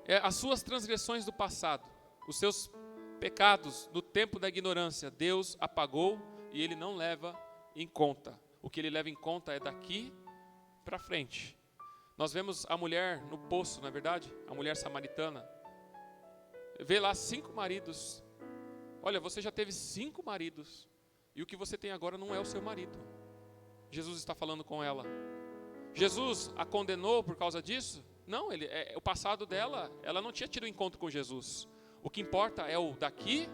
S1: é as suas transgressões do passado, os seus pecados do tempo da ignorância, Deus apagou e Ele não leva em conta. O que Ele leva em conta é daqui para frente. Nós vemos a mulher no poço, não é verdade? A mulher samaritana. Vê lá 5 maridos. Olha, você já teve 5 maridos e o que você tem agora não é o seu marido. Jesus está falando com ela. Jesus a condenou por causa disso? Não, o passado dela, ela não tinha tido encontro com Jesus. O que importa é o daqui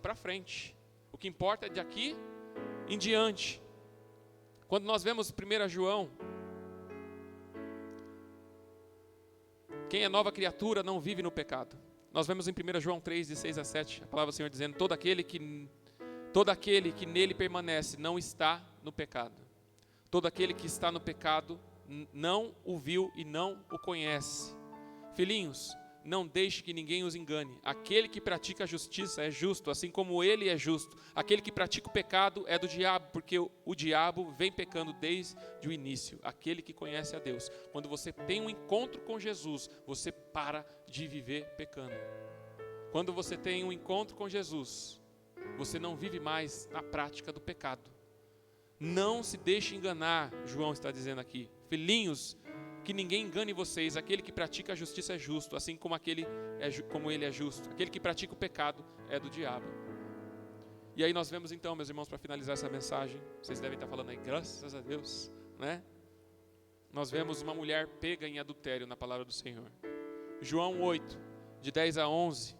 S1: para frente. O que importa é daqui em diante. Quando nós vemos 1 João, quem é nova criatura não vive no pecado. Nós vemos em 1 João 3, de 6 a 7, a palavra do Senhor dizendo, todo aquele que nele permanece não está no pecado. Todo aquele que está no pecado não o viu e não o conhece. Filhinhos, não deixe que ninguém os engane. Aquele que pratica a justiça é justo, assim como ele é justo. Aquele que pratica o pecado é do diabo, porque o diabo vem pecando desde o início. Aquele que conhece a Deus. Quando você tem um encontro com Jesus, você para de viver pecando. Quando você tem um encontro com Jesus, você não vive mais na prática do pecado. Não se deixe enganar, João está dizendo aqui. Filhinhos, que ninguém engane vocês. Aquele que pratica a justiça é justo, assim como como ele é justo. Aquele que pratica o pecado é do diabo. E aí nós vemos então, meus irmãos, para finalizar essa mensagem, vocês devem estar falando aí, graças a Deus, né? Nós vemos uma mulher pega em adultério na palavra do Senhor. João 8, de 10 a 11,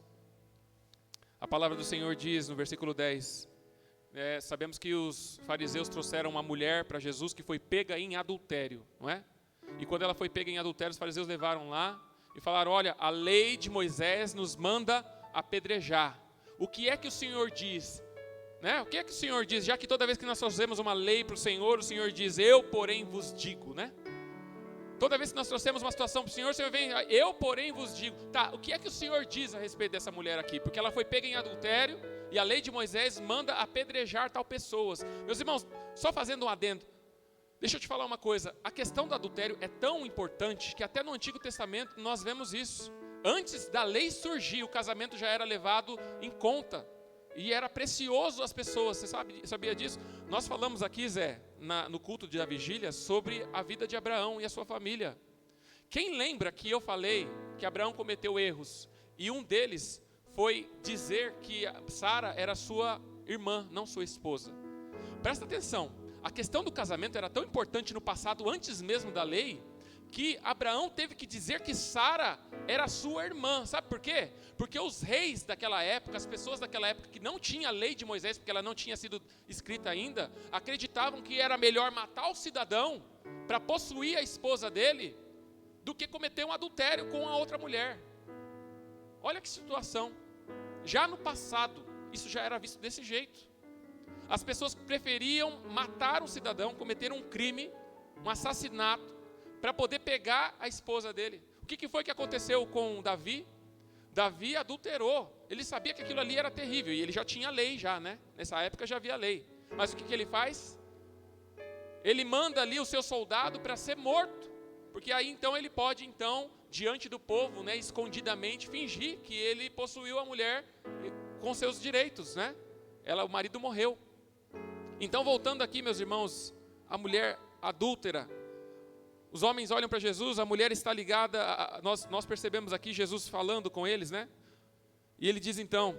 S1: a palavra do Senhor diz no versículo 10, sabemos que os fariseus trouxeram uma mulher para Jesus que foi pega em adultério, não é? E quando ela foi pega em adultério, os fariseus levaram lá e falaram, olha, a lei de Moisés nos manda apedrejar. O que é que o Senhor diz? Né? O que é que o Senhor diz? Já que toda vez que nós trouxemos uma lei para o Senhor diz, eu porém vos digo, né? Toda vez que nós trouxemos uma situação para o Senhor vem, eu porém vos digo. Tá, o que é que o Senhor diz a respeito dessa mulher aqui? Porque ela foi pega em adultério e a lei de Moisés manda apedrejar tal pessoas. Meus irmãos, só fazendo um adendo, deixa eu te falar uma coisa, a questão do adultério é tão importante que até no Antigo Testamento nós vemos isso. Antes da lei surgir, o casamento já era levado em conta e era precioso às pessoas, você sabia disso? Nós falamos aqui, Zé, no culto da vigília, sobre a vida de Abraão e a sua família. Quem lembra que eu falei que Abraão cometeu erros e um deles foi dizer que Sara era sua irmã, não sua esposa? Presta atenção. A questão do casamento era tão importante no passado, antes mesmo da lei, que Abraão teve que dizer que Sara era sua irmã. Sabe por quê? Porque os reis daquela época, as pessoas daquela época que não tinham a lei de Moisés, porque ela não tinha sido escrita ainda, acreditavam que era melhor matar o cidadão para possuir a esposa dele, do que cometer um adultério com a outra mulher. Olha que situação. Já no passado, isso já era visto desse jeito. As pessoas preferiam matar um cidadão, cometer um crime, um assassinato, para poder pegar a esposa dele. O que foi que aconteceu com Davi? Davi adulterou. Ele sabia que aquilo ali era terrível, e ele já tinha lei já, né? Nessa época já havia lei. Mas o que ele faz? Ele manda ali o seu soldado para ser morto, porque aí então ele pode, então, diante do povo, né, escondidamente, fingir que ele possuiu a mulher com seus direitos, né? O marido morreu. Então, voltando aqui, meus irmãos, a mulher adúltera, os homens olham para Jesus, a mulher está ligada, nós percebemos aqui Jesus falando com eles, né? E ele diz então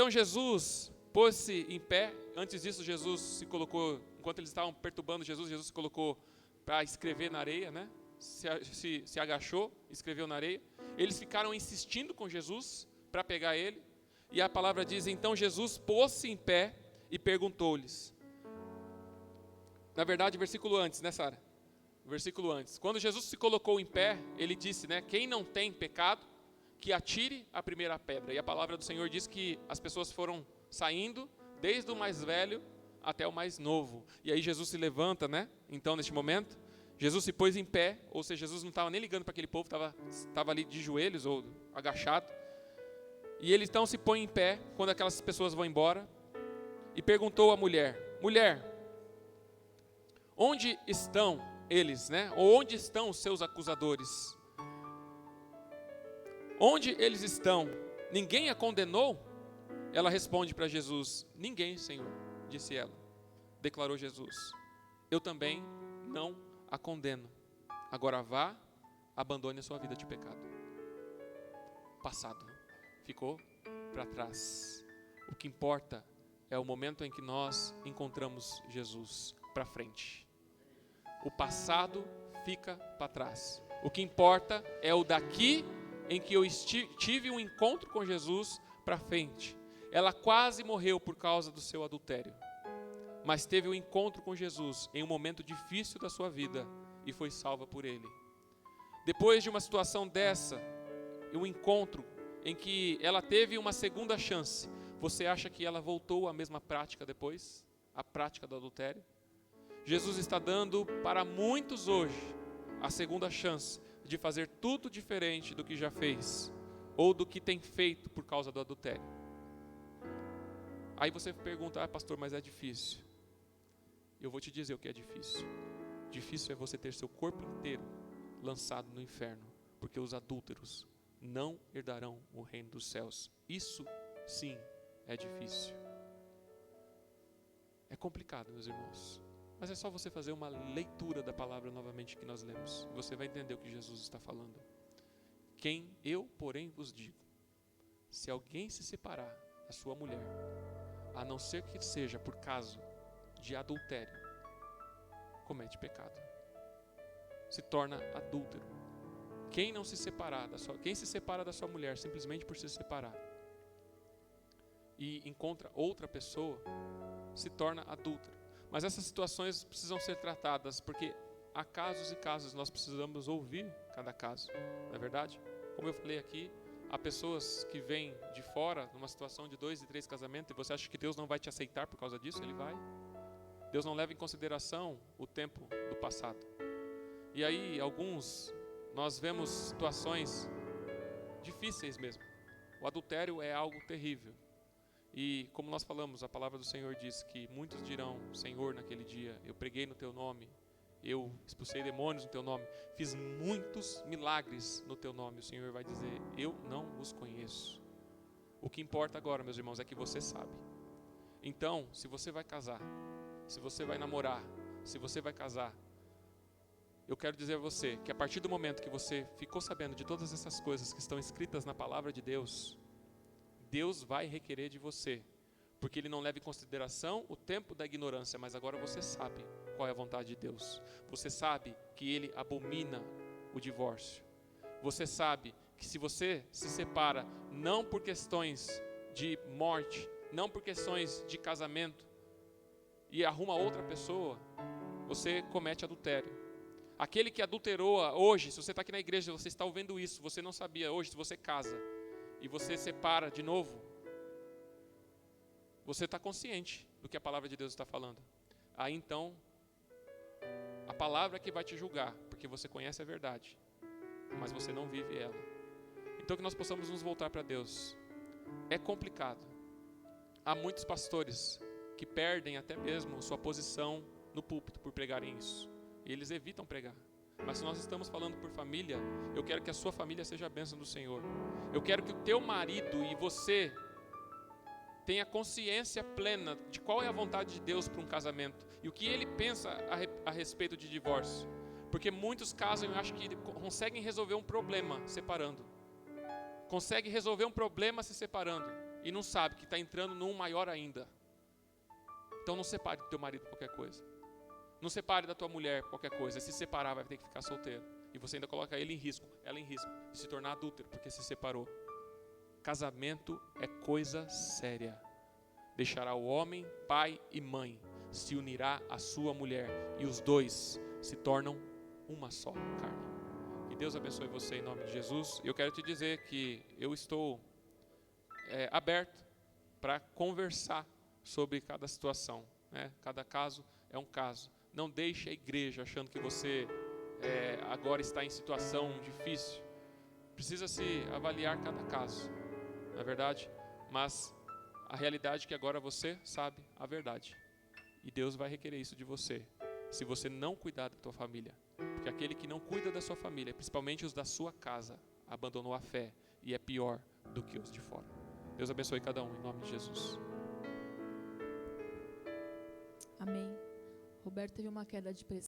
S1: Jesus pôs-se em pé. Antes disso, Jesus se colocou, enquanto eles estavam perturbando Jesus se colocou para escrever na areia, né? Se agachou, escreveu na areia. Eles ficaram insistindo com Jesus para pegar ele. E a palavra diz, então Jesus pôs-se em pé e perguntou-lhes. Na verdade, versículo antes, né, Sara? Versículo antes. Quando Jesus se colocou em pé, ele disse, né? Quem não tem pecado, que atire a primeira pedra. E a palavra do Senhor diz que as pessoas foram saindo, desde o mais velho até o mais novo. E aí Jesus se levanta, né? Então, neste momento, Jesus se pôs em pé, ou seja, Jesus não estava nem ligando para aquele povo, estava ali de joelhos ou agachado. E ele então se põe em pé, quando aquelas pessoas vão embora, e perguntou à mulher, mulher, onde estão eles, né? Ou onde estão os seus acusadores? Onde eles estão? Ninguém a condenou? Ela responde para Jesus, ninguém, Senhor, disse ela. Declarou Jesus, eu também não a condeno. Agora vá, abandone a sua vida de pecado. Passado ficou para trás. O que importa é o momento em que nós encontramos Jesus para frente. O passado fica para trás. O que importa é o daqui em que eu tive um encontro com Jesus para frente. Ela quase morreu por causa do seu adultério, mas teve um encontro com Jesus em um momento difícil da sua vida e foi salva por ele. Depois de uma situação dessa, um encontro em que ela teve uma segunda chance, você acha que ela voltou à mesma prática depois? A prática do adultério? Jesus está dando para muitos hoje a segunda chance de fazer tudo diferente do que já fez ou do que tem feito por causa do adultério. Aí você pergunta, pastor, mas é difícil. Eu vou te dizer o que é difícil. Difícil é você ter seu corpo inteiro lançado no inferno, porque os adúlteros não herdarão o reino dos céus. Isso sim é difícil. É complicado, meus irmãos. Mas é só você fazer uma leitura da palavra novamente que nós lemos. E você vai entender o que Jesus está falando. Quem eu, porém, vos digo, se alguém se separar da sua mulher, a não ser que seja por caso de adultério, comete pecado. Se torna adúltero. Quem se separa da sua mulher simplesmente por se separar e encontra outra pessoa, se torna adúltero. Mas essas situações precisam ser tratadas, porque há casos e casos, nós precisamos ouvir cada caso, não é verdade? Como eu falei aqui, há pessoas que vêm de fora, numa situação de 2 e 3 casamentos, e você acha que Deus não vai te aceitar por causa disso? Ele vai. Deus não leva em consideração o tempo do passado. E aí, nós vemos situações difíceis mesmo. O adultério é algo terrível. E como nós falamos, a palavra do Senhor diz que muitos dirão, Senhor, naquele dia, eu preguei no teu nome, eu expulsei demônios no teu nome, fiz muitos milagres no teu nome. O Senhor vai dizer, eu não os conheço. O que importa agora, meus irmãos, é que você sabe. Então, se você vai casar, se você vai namorar, se você vai casar, eu quero dizer a você que a partir do momento que você ficou sabendo de todas essas coisas que estão escritas na palavra de Deus, Deus vai requerer de você, porque Ele não leva em consideração o tempo da ignorância, mas agora você sabe qual é a vontade de Deus. Você sabe que Ele abomina o divórcio. Você sabe que se você se separa, não por questões de morte, não por questões de casamento, e arruma outra pessoa, você comete adultério. Aquele que adulterou hoje, se você está aqui na igreja, você está ouvindo isso, você não sabia hoje, se você casa e você separa de novo, você está consciente do que a palavra de Deus está falando. Aí então, a palavra é que vai te julgar, porque você conhece a verdade, mas você não vive ela. Então que nós possamos nos voltar para Deus. É complicado. Há muitos pastores que perdem até mesmo sua posição no púlpito por pregarem isso. E eles evitam pregar. Mas se nós estamos falando por família, eu quero que a sua família seja a bênção do Senhor. Eu quero que o teu marido e você tenha consciência plena de qual é a vontade de Deus para um casamento e o que ele pensa a respeito de divórcio. Porque muitos casam, eu acho que conseguem resolver um problema separando. Conseguem resolver um problema se separando e não sabe que está entrando num maior ainda. Então não separe do teu marido por qualquer coisa. Não separe da tua mulher por qualquer coisa. Se separar vai ter que ficar solteiro. E você ainda coloca ele em risco, ela em risco, de se tornar adúltero porque se separou. Casamento é coisa séria. Deixará o homem, pai e mãe, se unirá à sua mulher e os dois se tornam uma só carne. Que Deus abençoe você em nome de Jesus. Eu quero te dizer que eu estou aberto para conversar sobre cada situação, né? Cada caso é um caso. Não deixe a igreja achando que você agora está em situação difícil. Precisa se avaliar cada caso, não é verdade? Mas a realidade é que agora você sabe a verdade. E Deus vai requerer isso de você, se você não cuidar da tua família. Porque aquele que não cuida da sua família, principalmente os da sua casa, abandonou a fé e é pior do que os de fora. Deus abençoe cada um, em nome de Jesus.
S2: Amém. Roberto teve uma queda de pressão.